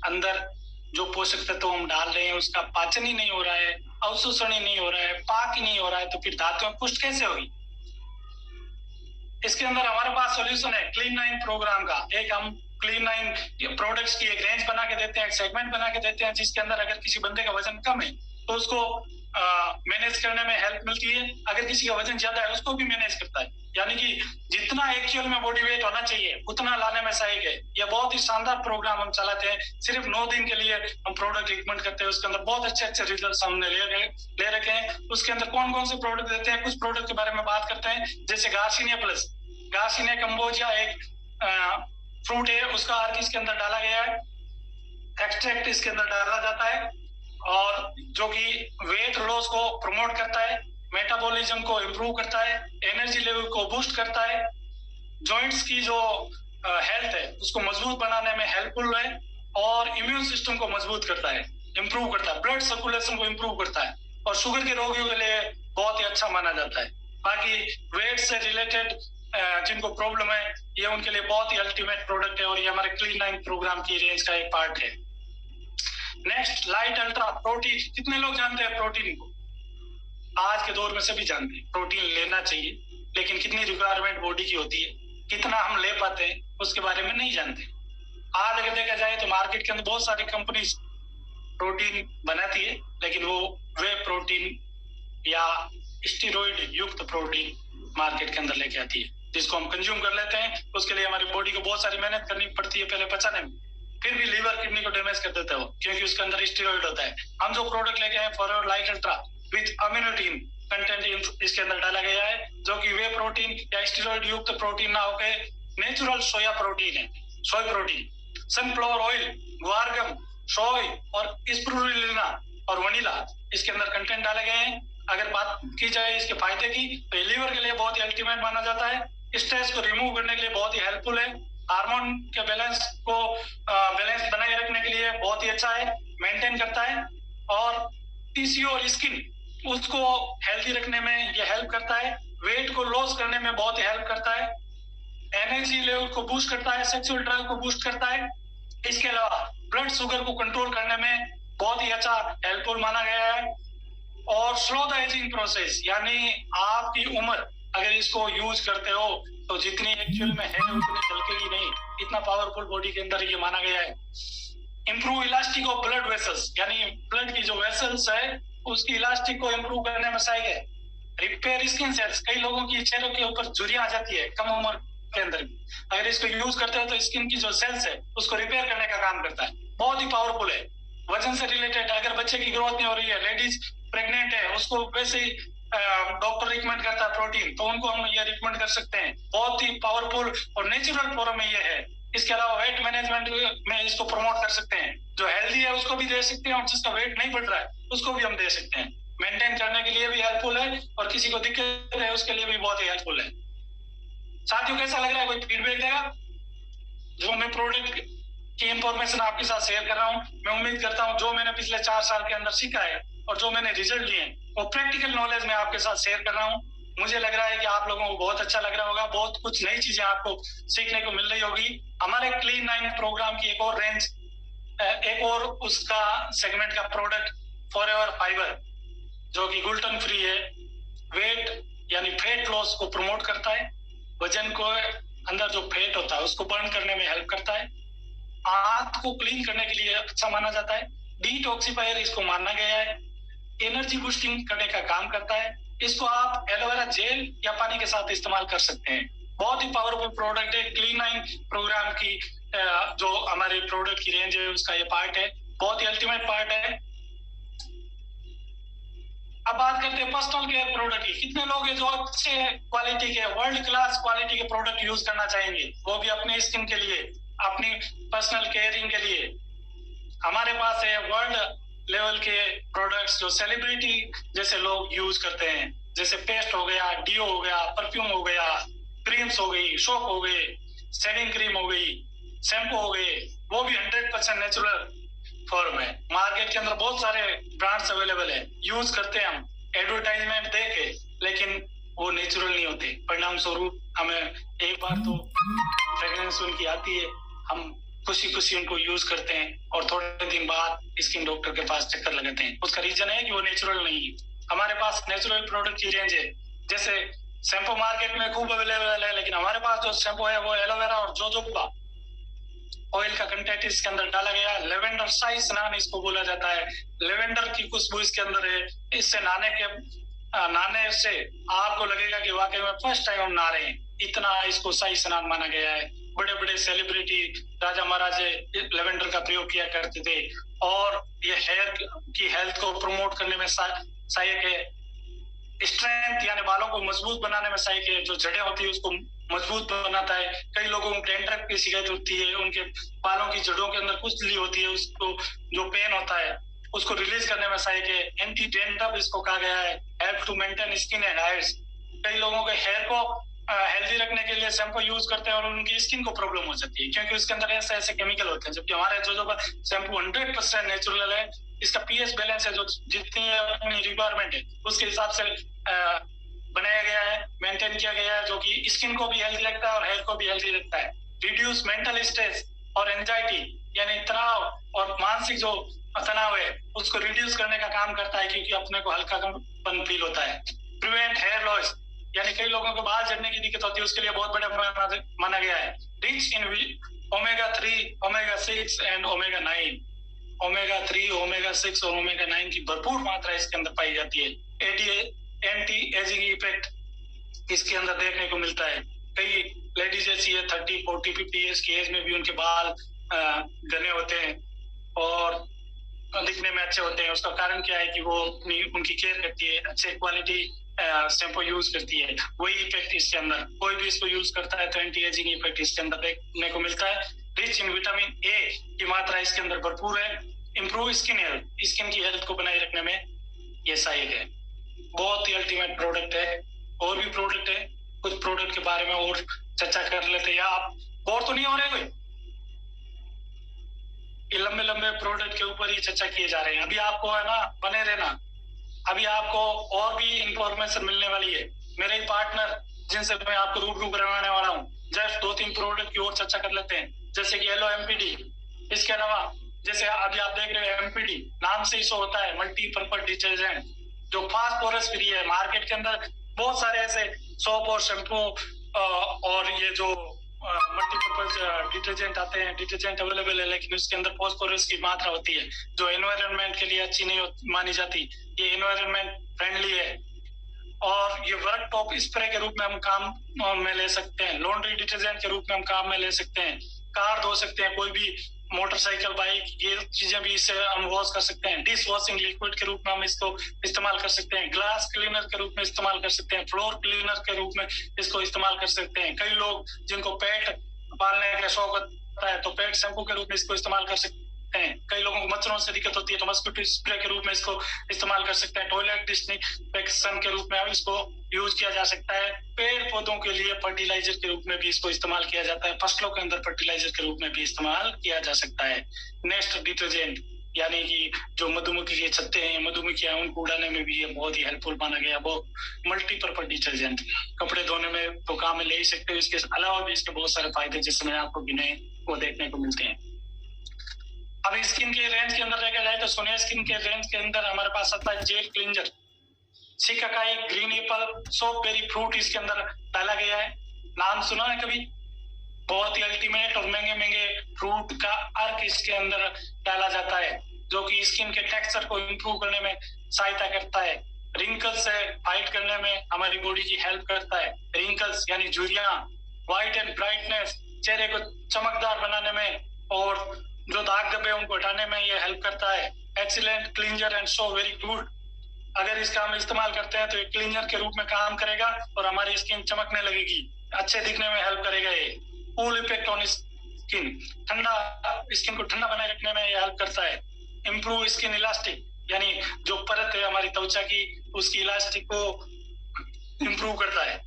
S2: अंदर जो पोषक तत्व हम डाल रहे हैं उसका पाचन ही नहीं हो रहा है, अवशोषण ही नहीं हो रहा है, पाक ही नहीं हो रहा है, तो फिर धातुओं की पुष्ट कैसे होगी? इसके अंदर हमारे पास सॉल्यूशन है क्लीन 9 प्रोग्राम का। एक हम क्लीन 9 प्रोडक्ट्स की एक रेंज बना के देते हैं, एक सेगमेंट बना के देते हैं, जिसके अंदर अगर किसी बंदे का वजन कम है तो उसको मैनेज करने में हेल्प मिलती है, अगर किसी का वजन ज्यादा है उसको भी मैनेज करता है, यानी कि जितना एक्चुअल में बॉडी वेट होना चाहिए उतना लाने में सहायक है। यह बहुत ही शानदार प्रोग्राम हम चलाते हैं, सिर्फ 9 दिन के लिए हम प्रोडक्ट रिकमेंड करते हैं, उसके अंदर बहुत अच्छे अच्छे रिजल्ट हमने ले रखे हैं। उसके अंदर कौन कौन से प्रोडक्ट देते हैं, कुछ प्रोडक्ट के बारे में बात करते हैं, जैसे गार्सिनिया प्लस। गार्सिनिया कंबोजिया एक फ्रूट है, उसका अर्क इसके अंदर डाला गया है, एक्सट्रैक्ट इसके अंदर डाला जाता है, और जो कि वेट लॉस को प्रमोट करता है, मेटाबॉलिज्म को इम्प्रूव करता है, एनर्जी लेवल को बूस्ट करता है, जॉइंट्स की जो हेल्थ है उसको मजबूत बनाने में हेल्पफुल है, और इम्यून सिस्टम को मजबूत करता है, इम्प्रूव करता है, ब्लड सर्कुलेशन को इम्प्रूव करता है, और शुगर के रोगियों के लिए बहुत ही अच्छा माना जाता है। बाकी वेट से रिलेटेड जिनको प्रॉब्लम है ये उनके लिए बहुत ही अल्टीमेट प्रोडक्ट है, और ये हमारे क्लीन 9 प्रोग्राम की रेंज का एक पार्ट है। Next, light ultra protein. कितने लोग जानते हैं प्रोटीन को? आज के दौर में सभी जानते हैं प्रोटीन लेना चाहिए, लेकिन कितनी रिक्वायरमेंट बॉडी की होती है, कितना हम ले पाते हैं उसके बारे में नहीं जानते। आज अगर देखा जाए तो मार्केट के अंदर बहुत सारी कंपनीज प्रोटीन बनाती है, लेकिन वो वे प्रोटीन या स्टेरॉइड युक्त प्रोटीन मार्केट के अंदर लेके आती है, जिसको हम कंज्यूम कर लेते हैं। उसके लिए हमारी बॉडी को बहुत सारी मेहनत करनी पड़ती है पहले पचाने में, फिर भी लीवर किडनी को डैमेज कर देता है वो, क्योंकि उसके अंदर स्टेरॉइड होता है। हम जो प्रोडक्ट लेके आए फॉरवर्ड लाइट अल्ट्रा विद अम्यूनिटीन कंटेंट इसके अंदर डाला गया है, जो कि वे प्रोटीन या स्टेरॉइड युक्त प्रोटीन ना होकर नेचुरल सोया प्रोटीन है, soy protein. Sunflower oil, guar gum, soy और स्पिरुलिना और वनीला इसके अंदर कंटेंट डाले गए हैं। अगर बात की जाए इसके फायदे की तो लीवर के लिए बहुत ही अल्टीमेट माना जाता है, स्ट्रेस को रिमूव करने के लिए बहुत ही हेल्पफुल है, हार्मोन के बैलेंस को बैलेंस बनाए रखने के लिए बहुत ही अच्छा है, मेंटेन करता है, और टिश्यू और स्किन उसको हेल्दी रखने में ये हेल्प करता है, वेट को लॉस करने में बहुत ही हेल्प करता है, एनर्जी लेवल को बूस्ट करता है, सेक्सुअल ड्राइव को बूस्ट करता है। इसके अलावा ब्लड शुगर को कंट्रोल करने में बहुत ही अच्छा हेल्पफुल माना गया है। और स्लो द एजिंग प्रोसेस, यानी आपकी उम्र अगर इसको यूज करते हो तो जितनी एक्चुअल में है उतनी चलकेगी नहीं, इतना पावरफुल बॉडी के अंदर ये माना गया है। Improve elastic of blood vessels, यानी ब्लड की जो वेसल्स है उसकी इलास्टिक को इंप्रूव करने में सहायक है। रिपेयर स्किन सेल्स, कई लोगों की चेहरों के ऊपर झुर्रियां आ जाती है कम उम्र के अंदर भी, अगर इसको यूज करते हो तो स्किन की जो सेल्स है उसको रिपेयर करने का काम करता है, बहुत ही पावरफुल है। वजन से रिलेटेड, अगर बच्चे की ग्रोथ नहीं हो रही है, लेडीज प्रेग्नेंट है, उसको वैसे ही डॉक्टर रिकमेंड करता है प्रोटीन, तो उनको हम ये रिकमेंड कर सकते हैं, बहुत ही पावरफुल और नेचुरल फॉर्म में ये है। इसके अलावा वेट मैनेजमेंट में इसको प्रमोट कर सकते हैं, जो हेल्दी है उसको भी दे सकते हैं और जिसका वेट नहीं बढ़ रहा है उसको भी हम दे सकते हैं, मेंटेन करने के लिए भी हेल्पफुल है और किसी को दिक्कत है उसके लिए भी बहुत ही हेल्पफुल है। साथियों कैसा लग रहा है, कोई फीडबैक देगा? जो मैं प्रोडक्ट की इंफॉर्मेशन आपके साथ शेयर कर रहा हूँ, मैं उम्मीद करता हूँ जो मैंने पिछले 4 साल के अंदर सीखा है और जो मैंने रिजल्ट लिए हैं वो प्रैक्टिकल नॉलेज में आपके साथ शेयर कर रहा हूँ। मुझे लग रहा है कि आप लोगों को बहुत अच्छा लग रहा होगा, बहुत कुछ नई चीजें आपको सीखने को मिल रही होगी। हमारे क्लीन 9 प्रोग्राम की एक और रेंज, एक और उसका सेगमेंट का प्रोडक्ट फॉरएवर फाइबर, जो कि ग्लूटेन फ्री है, वेट यानी फैट लॉस को प्रमोट करता है, वजन को अंदर जो फैट होता है उसको बर्न करने में हेल्प करता है, आंत को क्लीन करने के लिए अच्छा माना जाता है, डिटॉक्सिफायर इसको माना गया है, एनर्जी बूस्टिंग करने का काम करता है। इसको आप एलोवेरा जेल या पानी के साथ इस्तेमाल कर सकते हैं। बहुत ही पावरफुल प्रोडक्ट है। क्लीन 9 प्रोग्राम की जो हमारे प्रोडक्ट की रेंज है उसका ये पार्ट है, बहुत ही अल्टीमेट पार्ट है। अब बात करते हैं पर्सनल केयर प्रोडक्ट की। कितने लोग हैं जो अच्छे क्वालिटी के, वर्ल्ड क्लास क्वालिटी के प्रोडक्ट यूज करना चाहेंगे, वो भी अपने स्किन के लिए, अपनी पर्सनल केयरिंग के लिए? हमारे पास है वर्ल्ड लेवल के प्रोडक्ट्स जो सेलिब्रिटी जैसे लोग यूज करते हैं, जैसे पेस्ट हो गया, डियो हो गया, परफ्यूम हो गया, क्रीम्स हो गई, सोप हो गए, शेविंग क्रीम हो गई, शैम्पू हो गए, वो भी 100% नेचुरल फॉर्म है। मार्केट के अंदर बहुत सारे ब्रांड्स अवेलेबल है, यूज करते हैं हम एडवर्टाइजमेंट दे के, लेकिन वो नेचुरल नहीं होते। परिणाम स्वरूप हमें एक बार तो फ्रेग्रेंस उनकी आती है, हम खुशी खुशी उनको यूज करते हैं और थोड़े दिन बाद स्किन डॉक्टर के पास चक्कर लगाते हैं। उसका रीजन है कि वो नेचुरल नहीं है। हमारे पास नेचुरल प्रोडक्ट की रेंज है, जैसे शैम्पू मार्केट में खूब अवेलेबल है, लेकिन हमारे पास जो शैम्पू है वो एलोवेरा और जोजोबा ऑयल का कंटेंट इसके अंदर डाला गया है। लेवेंडर शाही स्नान इसको बोला जाता है, लेवेंडर की खुशबू इसके अंदर है। इससे नहाने से आपको लगेगा कि वाकई में फर्स्ट टाइम हम नहा रहे हैं, इतना इसको शाही स्नान माना गया है। बड़े बड़े सेलिब्रिटी, राजा महाराजे लेवेंडर का प्रयोग किया करते थे और ये हेयर की हेल्थ को प्रमोट करने में सहायक है। स्ट्रेंथ यानी बालों को मजबूत बनाने में सहायक है, जो जड़ें होती है उसको मजबूत बनाता है। कई लोगों को डैंड्रफ की शिकायत होती है, उनके बालों की जड़ों के अंदर खुजली होती है, उसको जो पेन होता है उसको रिलीज करने में सहायक है। एंटी डैंड्रफ इसको कहा गया है, help to maintain skin and hairs. कई लोगों के हेयर को हेल्दी रखने के लिए शैम्पू यूज करते हैं और उनकी स्किन को प्रॉब्लम हो जाती है क्योंकि उसके अंदर ऐसे ऐसे केमिकल होते हैं, जबकि हमारे जो शैम्पू 100% नेचुरल है। इसका पीएच बैलेंस है, जो जितनी अपनी रिक्वायरमेंट है उसके हिसाब से बनाया गया है, मेंटेन किया गया है, जो कि स्किन को भी हेल्दी रखता है और हेल्थ को भी हेल्दी रखता है। रिड्यूस मेंटल स्ट्रेस और एंजाइटी यानी तनाव और मानसिक जो तनाव है उसको रिड्यूस करने का काम करता है, क्योंकि अपने को हल्कापन फील होता है। प्रिवेंट हेयर लॉस यानी कई लोगों को बाल झड़ने की दिक्कत होती है, उसके लिए बहुत बड़ा माना गया है। Rich in omega 3, omega 6 and omega 9। Omega 3, omega 6 और ओमेगा 9 की भरपूर मात्रा इसके अंदर पाई जाती है। एंटी एजिंग इफेक्ट इसके अंदर देखने को मिलता है। कई लेडीज ऐसी है 30, 40, 50 ईयर्स की एज में भी उनके बाल घने होते हैं और दिखने में अच्छे होते हैं। उसका कारण क्या है कि वो उनकी केयर करती है, अच्छे क्वालिटी शैम्पू यूज करती है। वही इफेक्ट इसके अंदर, कोई भी इसको यूज करता है तो एंटी एजिंग इफेक्ट इसके अंदर देखने को मिलता है। रिच इन विटामिन ए की मात्रा इसके अंदर भरपूर है। इंप्रूव स्किन हेल्थ, स्किन की हेल्थ को बनाए रखने में ये सहायक है। बहुत ही अल्टीमेट प्रोडक्ट है। और भी प्रोडक्ट है, कुछ प्रोडक्ट के बारे में और चर्चा कर लेते हैं। या आप बोर तो नहीं हो रहे? कोई ये लंबे लंबे प्रोडक्ट के ऊपर ही चर्चा किए जा रहे हैं। अभी आपको है ना, बने रहना, अभी आपको और भी इंफॉर्मेशन मिलने वाली है। मेरे पार्टनर जिनसे मैं आपको रूबरू करवाने वाला हूँ, जस्ट 2-3 प्रोडक्ट की और चर्चा कर लेते हैं, जैसे कि येलो एमपीडी। इसके अलावा जैसे अभी आप देख रहे हैं एमपीडी नाम से ही सो होता है, मल्टीपर्पज डिटर्जेंट, जो फास्फोरस फ्री है। मार्केट के अंदर बहुत सारे ऐसे सोप और शैम्पू और ये जो मल्टीपर्पज डिटर्जेंट आते हैं, डिटर्जेंट अवेलेबल है, लेकिन उसके अंदर फास्फोरस की मात्रा होती है जो एनवायरनमेंट के लिए अच्छी नहीं मानी जाती। ये एनवायरनमेंट फ्रेंडली है और ये वर्क टॉप स्प्रे के रूप में हम काम में ले सकते हैं, लॉन्ड्री डिटर्जेंट के रूप में हम काम में ले सकते हैं, कार धो सकते हैं, कोई भी मोटरसाइकिल, बाइक, ये चीजें भी इससे हम वॉश कर सकते हैं। डिश वॉशिंग लिक्विड के रूप में हम इसको इस्तेमाल कर सकते हैं, ग्लास क्लीनर के रूप में इस्तेमाल कर सकते हैं, फ्लोर क्लीनर के रूप में इसको इस्तेमाल कर सकते हैं। कई लोग जिनको पेट पालने का शौक होता है तो पेट शैम्पू के रूप में इसको इस्तेमाल कर सकते हैं। कई लोगों को मच्छरों से दिक्कत होती है तो मस्किटो स्प्रे के रूप में इसको इस्तेमाल कर सकते हैं। टॉयलेट डिसइंफेक्शन के रूप में इसको यूज किया जा सकता है। पेड़ पौधों के लिए फर्टिलाइजर के रूप में भी इसको इस्तेमाल किया जाता है। फसलों के अंदर फर्टिलाइजर के रूप में भी इस्तेमाल किया जा सकता है। नेस्ट डिटर्जेंट यानी कि जो मधुमक्खी के छत्ते हैं, मधुमक्खियां, उनको उड़ाने में भी ये बहुत ही हेल्पफुल माना गया। वो मल्टीपर्पज डिटर्जेंट कपड़े धोने में तो काम में ले ही सकते हो, इसके अलावा भी इसके बहुत सारे फायदे जिसमें आपको गिने वो देखने को मिलते हैं। अब स्किन के रेंज के अंदर देखा जाए तो सोनिया स्किन के रेंज के अंदर हमारे पास आता है gel cleanser, shikakai, green apple, soap berry fruit इसके अंदर डाला गया है। नाम सुना है कभी? बहुत ही अल्टीमेट और महंगे महंगे फ्रूट का अर्क इसके अंदर डाला जाता है जो कि स्किन के टेक्सचर को इम्प्रूव करने में सहायता करता है। रिंकल्स से फाइट करने में हमारी बॉडी की हेल्प करता है। रिंकल्स यानी झुर्रियां, व्हाइट एंड ब्राइटनेस, चेहरे को चमकदार बनाने में और जो दाग धब्बे उनको हटाने में ये हेल्प करता है। Excellent cleanser and so very good. अगर इसका हम इस्तेमाल करते हैं तो एक क्लींजर के रूप में काम करेगा और हमारी स्किन चमकने लगेगी, अच्छे दिखने में हेल्प करेगा। ये कूल इफेक्ट ऑन स्किन, ठंडा, स्किन को ठंडा बनाए रखने में ये हेल्प करता है। इम्प्रूव स्किन इलास्टिक यानी जो परत है हमारी त्वचा की उसकी इलास्टिक को इम्प्रूव करता है।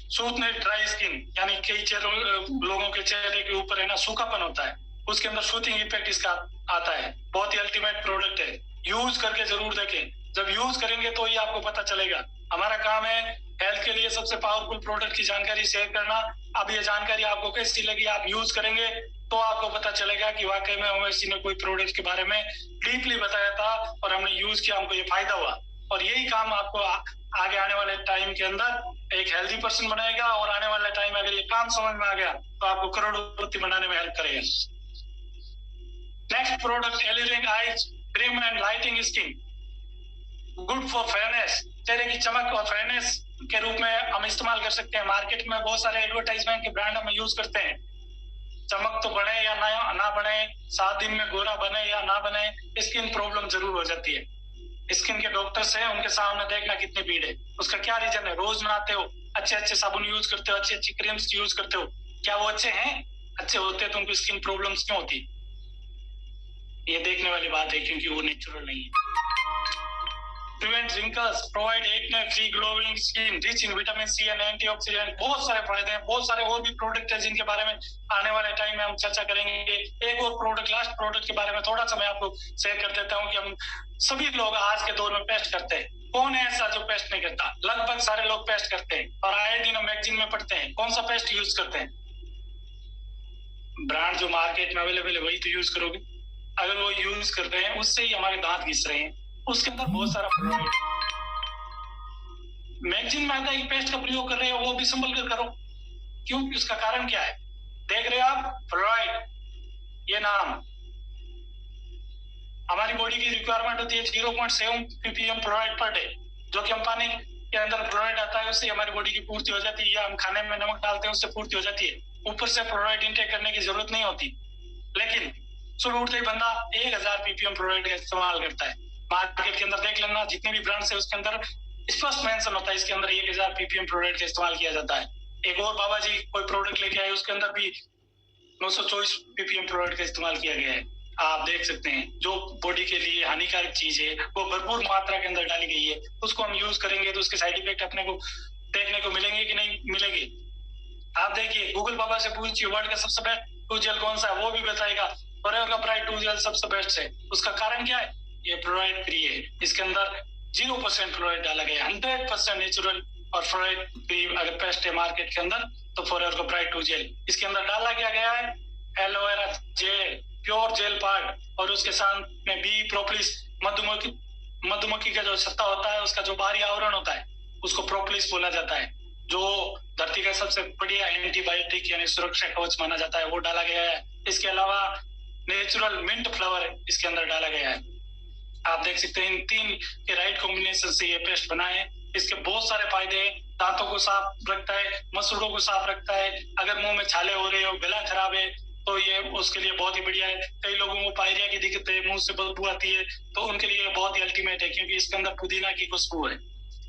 S2: सूथनेस ड्राई स्किन यानी कई लोगों के चेहरे के ऊपर है ना सूखापन होता है, उसके अंदर सूथिंग इफेक्ट इसका आता है। बहुत ही अल्टीमेट प्रोडक्ट है, यूज करके जरूर देखें। जब यूज करेंगे तो ही आपको पता चलेगा। हमारा काम है हेल्थ के लिए सबसे पावरफुल प्रोडक्ट की जानकारी शेयर करना। अब ये जानकारी आपको कैसी लगी, आप यूज करेंगे तो आपको पता चलेगा कि वाकई में ओवैसी ने कोई प्रोडक्ट के बारे में डीपली बताया था और हमने यूज किया, हमको ये फायदा हुआ। और यही काम आपको आगे आने वाले टाइम के अंदर एक हेल्दी पर्सन बनाएगा और आने वाले टाइम में अगर ये काम समझ में आ गया तो आपको करोड़पति बनाने में हेल्प करेगा। नेक्स्ट प्रोडक्ट एलियरिंग eyes cream and lighting skin, good for fairness, चेहरे की चमक और फेयरनेस के रूप में हम इस्तेमाल कर सकते हैं। मार्केट में बहुत सारे एडवर्टाइजमेंट के ब्रांड हम यूज करते हैं। चमक तो बढ़े या ना बढ़े, 7 दिन में गोरा बने या ना बने, स्किन प्रॉब्लम जरूर हो जाती है। स्किन के डॉक्टर्स हैं, उनके सामने देखना कितनी भीड़ है। उसका क्या रीजन है? रोज नहाते हो, अच्छे अच्छे साबुन यूज करते हो, अच्छी अच्छी क्रीम्स यूज करते हो, क्या वो अच्छे हैं? अच्छे होते तो उनको स्किन प्रॉब्लम्स क्यों होती? ये देखने वाली बात है क्योंकि वो नेचुरल नहीं है। Prevent wrinkles, provide acne free glowing skin, rich in vitamin C and antioxidant. बहुत सारे फायदे हैं, बहुत सारे और भी प्रोडक्ट है जिनके बारे में आने वाले टाइम में हम चर्चा करेंगे। एक और प्रोडक्ट, लास्ट प्रोडक्ट के बारे में थोड़ा सा मैं आपको शेयर कर देता हूँ कि हम सभी लोग आज के दौर में पेस्ट करते हैं। कौन है ऐसा जो पेस्ट नहीं करता? लगभग सारे लोग पेस्ट करते हैं और आए दिन हम मैगजीन में पढ़ते हैं। कौन सा पेस्ट यूज करते हैं? ब्रांड जो मार्केट में अवेलेबल है वही तो यूज करोगे। अगर वो यूज कर रहे हैं उससे ही हमारे दांत घिस रहे हैं, उसके अंदर बहुत सारा फ्लोराइड। मैगजीन में आता है कि पेस्ट का प्रयोग कर रहे हो, वो भी संभल कर करो। क्यों? उसका कारण क्या है? देख रहे हो आप, फ्लोराइड, ये नाम। हमारी बॉडी की रिक्वायरमेंट होती है 0.7 ppm फ्लोराइड पर डे, जो कि हम पानी के अंदर फ्लोराइड आता है उससे हमारी बॉडी की पूर्ति हो जाती है, या हम खाने में नमक डालते हैं उससे पूर्ति हो जाती है। ऊपर से फ्लोराइड इंटेक करने की जरूरत नहीं होती। लेकिन सुबह उठते ही बंदा 1000 ppm फ्लोराइड का इस्तेमाल करता है। मार्केट के अंदर देख लेना, जितने भी ब्रांड्स है उसके अंदर स्पष्ट मेंशन होता है इसके अंदर 1000 ppm फ्लोराइड का इस्तेमाल किया जाता है। एक और बाबा जी कोई प्रोडक्ट लेके आए, उसके अंदर भी 924 ppm फ्लोराइड का इस्तेमाल किया गया है। आप देख सकते हैं जो बॉडी के लिए हानिकारक चीज है वो भरपूर मात्रा के अंदर डाली गई है। उसको हम यूज करेंगे तो उसके साइड इफेक्ट अपने को देखने को मिलेंगे कि नहीं मिलेंगे। आप देखिए, गूगल बाबा से पूछिए वर्ल्ड का सबसे बेस्ट टू जेल कौन सा है, वो भी बताएगा फॉरएवर का ब्राइट टू जेल सबसे बेस्ट है। उसका कारण क्या है? ये फ्लोराइड फ्री है। इसके अंदर 0% फ्लोराइड डाला गया है, 100% नेचुरल और फ्लोराइड फ्री अगर पेस्ट है मार्केट के अंदर तो फॉरएवर का ब्राइट टू जेल। इसके अंदर डाला गया है aloe vera gel, pure gel part, और उसके साथ में बी प्रोपोलिस, मधुमक्खी का जो छत्ता होता है, उसका जो बाहरी आवरण होता है, उसको प्रोपोलिस बोला जाता है, जो धरती का सबसे बढ़िया एंटीबायोटिक यानी सुरक्षा कवच माना जाता है, वो डाला गया है। इसके अलावा नेचुरल मिंट फ्लावर इसके अंदर डाला गया है। आप देख सकते हैं इन 3 के राइट कॉम्बिनेशन से ये पेस्ट बना है। इसके बहुत सारे फायदे हैं। दांतों को साफ रखता है, मसूड़ों को साफ रखता है। अगर मुंह में छाले हो रहे हो, गला खराब है, तो ये उसके लिए बहुत ही बढ़िया है। कई लोगों को पायरिया की दिक्कत है, मुंह से बदबू आती है, तो उनके लिए बहुत ही अल्टीमेट है, क्योंकि इसके अंदर पुदीना की खुशबू है।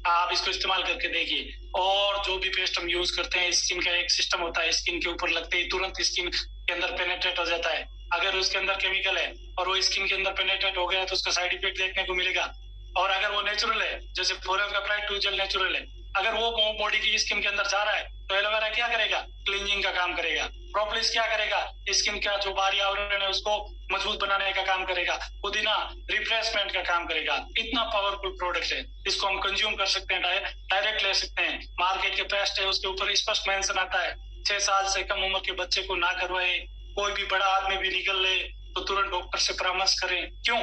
S2: आप इसको इस्तेमाल करके देखिए। और जो भी पेस्ट हम यूज करते हैं, स्किन का एक सिस्टम होता है, स्किन के ऊपर लगते ही तुरंत स्किन के अंदर पेनेट्रेट हो जाता है। अगर उसके अंदर केमिकल है और वो स्किन के अंदर पेनेट्रेट हो गया तो उसका साइड इफेक्ट देखने को मिलेगा। और अगर वो नेचुरल है, जैसे फॉरेवर का ब्राइट टू जेल नेचुरल है, अगर वो बॉडी की स्किन के अंदर जा रहा है तो एलोवेरा क्या करेगा? क्लींजिंग का काम करेगा। प्रोपोलिस क्या करेगा? स्किन का जो बाहरी आवरण है उसको मजबूत बनाने का काम करेगा। पुदीना रिफ्रेशमेंट का काम करेगा। इतना पावरफुल प्रोडक्ट है, इसको हम कंज्यूम कर सकते हैं, डायरेक्ट ले सकते हैं। मार्केट के पेस्ट है उसके ऊपर स्पष्ट मेंशन आता है 6 साल से कम उम्र के बच्चे को ना करवाए। कोई भी बड़ा आदमी भी निकल ले तो तुरंत डॉक्टर से परामर्श करें। क्यों?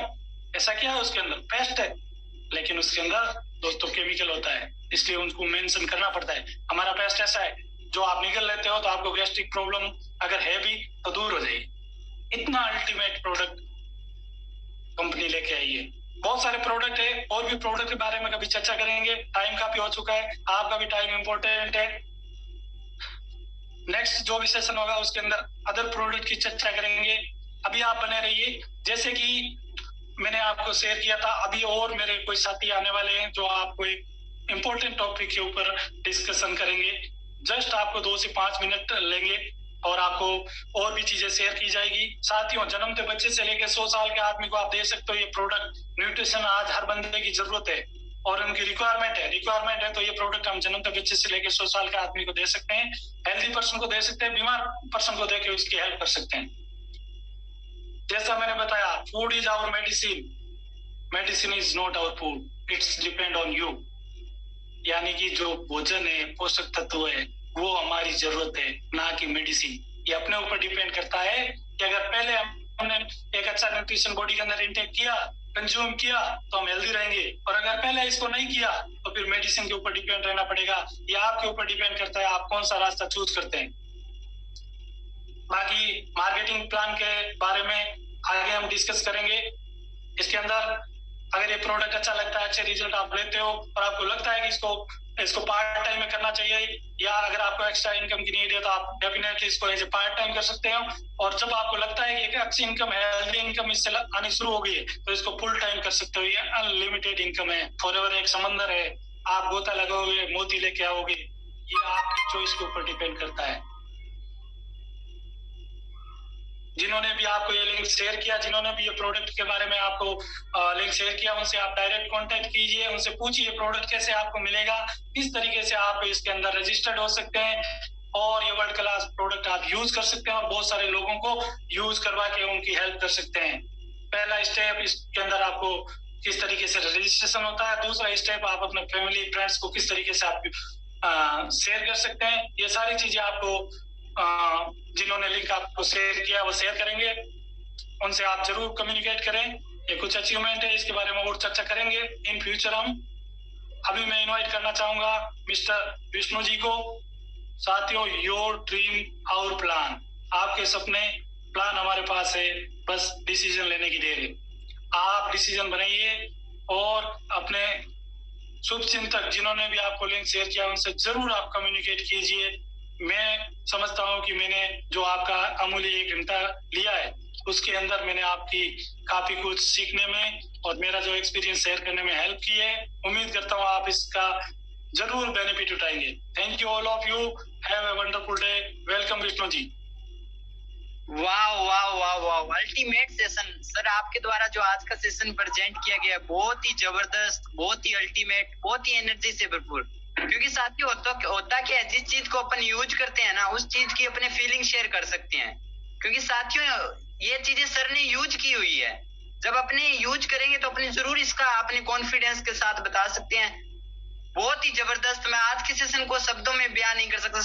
S2: ऐसा क्या है? उसके अंदर पेस्ट है, लेकिन उसके अंदर दोस्तों केमिकल होता है, इसलिए उनको मेंशन करना पड़ता है। हमारा पेस्ट ऐसा है, जो आप निकल लेते हो तो आपको गैस्ट्रिक प्रॉब्लम अगर है भी तो दूर हो जाएगी। इतना अल्टीमेट प्रोडक्ट कंपनी लेके आई है। बहुत सारे प्रोडक्ट है, और भी प्रोडक्ट के बारे में कभी चर्चा करेंगे। टाइम काफी हो चुका है, आपका भी टाइम इंपॉर्टेंट है। नेक्स्ट जो भी सेशन होगा उसके अंदर अदर प्रोडक्ट की चर्चा करेंगे। अभी आप बने रहिए। जैसे कि मैंने आपको शेयर किया था, अभी और मेरे कोई साथी आने वाले हैं जो आपको एक इम्पोर्टेंट टॉपिक के ऊपर डिस्कशन करेंगे। जस्ट आपको 2 से 5 मिनट लेंगे और आपको और भी चीजें शेयर की जाएगी। साथियों, जन्मते बच्चे से लेकर 100 साल के आदमी को आप दे सकते हो ये प्रोडक्ट। न्यूट्रिशन आज हर बंदे की जरूरत है और उनकी रिक्वायरमेंट है, तो ये प्रोडक्ट हम जन्मते बच्चे से लेकर 100 साल के आदमी को दे सकते हैं, हेल्दी पर्सन को दे सकते हैं, बीमार पर्सन को देकर उसकी हेल्प कर सकते हैं। जैसा मैंने बताया, food is our medicine is not our food, it's depend on you. यानी कि जो भोजन है, पोषक तत्व है, वो हमारी जरूरत है, ना कि मेडिसिन। ये अपने ऊपर डिपेंड करता है कि अगर पहले हमने एक अच्छा न्यूट्रिशन बॉडी के अंदर इंटेक किया, कंज्यूम किया, तो हम हेल्दी रहेंगे। और अगर पहले इसको नहीं किया तो फिर मेडिसिन के ऊपर डिपेंड रहना पड़ेगा। ये आपके ऊपर डिपेंड करता है आप कौन सा रास्ता चूज करते हैं। बाकी मार्केटिंग प्लान के बारे में आगे हम डिस्कस करेंगे। इसके अंदर अगर ये प्रोडक्ट अच्छा लगता है, अच्छे रिजल्ट आप लेते हो और आपको लगता है कि इसको पार्ट टाइम में करना चाहिए, या अगर आपको एक्स्ट्रा इनकम की नीड है, तो आप डेफिनेटली इसको एज ए पार्ट टाइम कर सकते हो। और जब आपको लगता है कि एक अच्छी इनकम है, हेल्दी इनकम इससे आनी शुरू हो गई है, तो इसको फुल टाइम कर सकते हो। ये अनलिमिटेड इनकम है, फॉरएवर एक समंदर है। आप गोता लगाओगे, मोती लेके आओगे, ये आपकी चॉइस के ऊपर डिपेंड करता है। जिन्होंने भी आपको ये लिंक शेयर किया, जिन्होंने भी ये प्रोडक्ट के बारे में आपको लिंक शेयर किया, उनसे आप डायरेक्ट कांटेक्ट कीजिए, उनसे पूछिए प्रोडक्ट कैसे आपको मिलेगा, किस तरीके से आप इसके अंदर रजिस्टर्ड हो सकते हैं और ये वर्ल्ड क्लास प्रोडक्ट आप यूज कर सकते हैं और बहुत सारे लोगों को यूज करवा के उनकी हेल्प कर सकते हैं। पहला स्टेप इसके अंदर आपको किस तरीके से रजिस्ट्रेशन होता है, दूसरा स्टेप आप अपने फैमिली फ्रेंड्स को किस तरीके से आप शेयर कर सकते हैं। ये सारी चीजें आपको जिन्होंने लिंक आपको शेयर किया वो शेयर करेंगे, उनसे आप जरूर कम्युनिकेट करें। ये कुछ अचीवमेंट है, इसके बारे में और चर्चा करेंगे इन फ्यूचर हम। अभी मैं इनवाइट करना चाहूंगा मिस्टर विष्णु जी को। साथियों, योर ड्रीम आवर प्लान, आपके सपने प्लान हमारे पास है, बस डिसीजन लेने की देर है। आप डिसीजन बनाइए और अपने शुभ चिंतक जिन्होंने भी आपको लिंक शेयर किया उनसे जरूर आप कम्युनिकेट कीजिए। मैं समझता हूं कि मैंने जो आपका अमूल्य 1 घंटा लिया है उसके अंदर मैंने आपकी काफी कुछ सीखने में और मेरा जो एक्सपीरियंस शेयर करने में हेल्प की है। उम्मीद करता हूं आप इसका जरूर बेनिफिट उठाएंगे। Thank you all of you, have a wonderful day. Welcome Vishnu ji.
S3: वाह वाह वाह वाह, अल्टीमेट सेशन सर। आपके द्वारा जो आज का सेशन प्रेजेंट किया गया बहुत ही जबरदस्त, बहुत ही अल्टीमेट, बहुत ही एनर्जी से भरपूर। क्योंकि साथियों होता क्या है, जिस चीज को अपन यूज करते हैं ना, उस चीज की अपने फीलिंग शेयर कर सकते हैं। क्योंकि साथियों ये चीजें सर ने यूज की हुई है, जब अपने यूज करेंगे तो अपने जरूर इसका अपने कॉन्फिडेंस के साथ बता सकते हैं। बहुत ही जबरदस्त, मैं आज के सेशन को शब्दों में बयान नहीं कर सकता।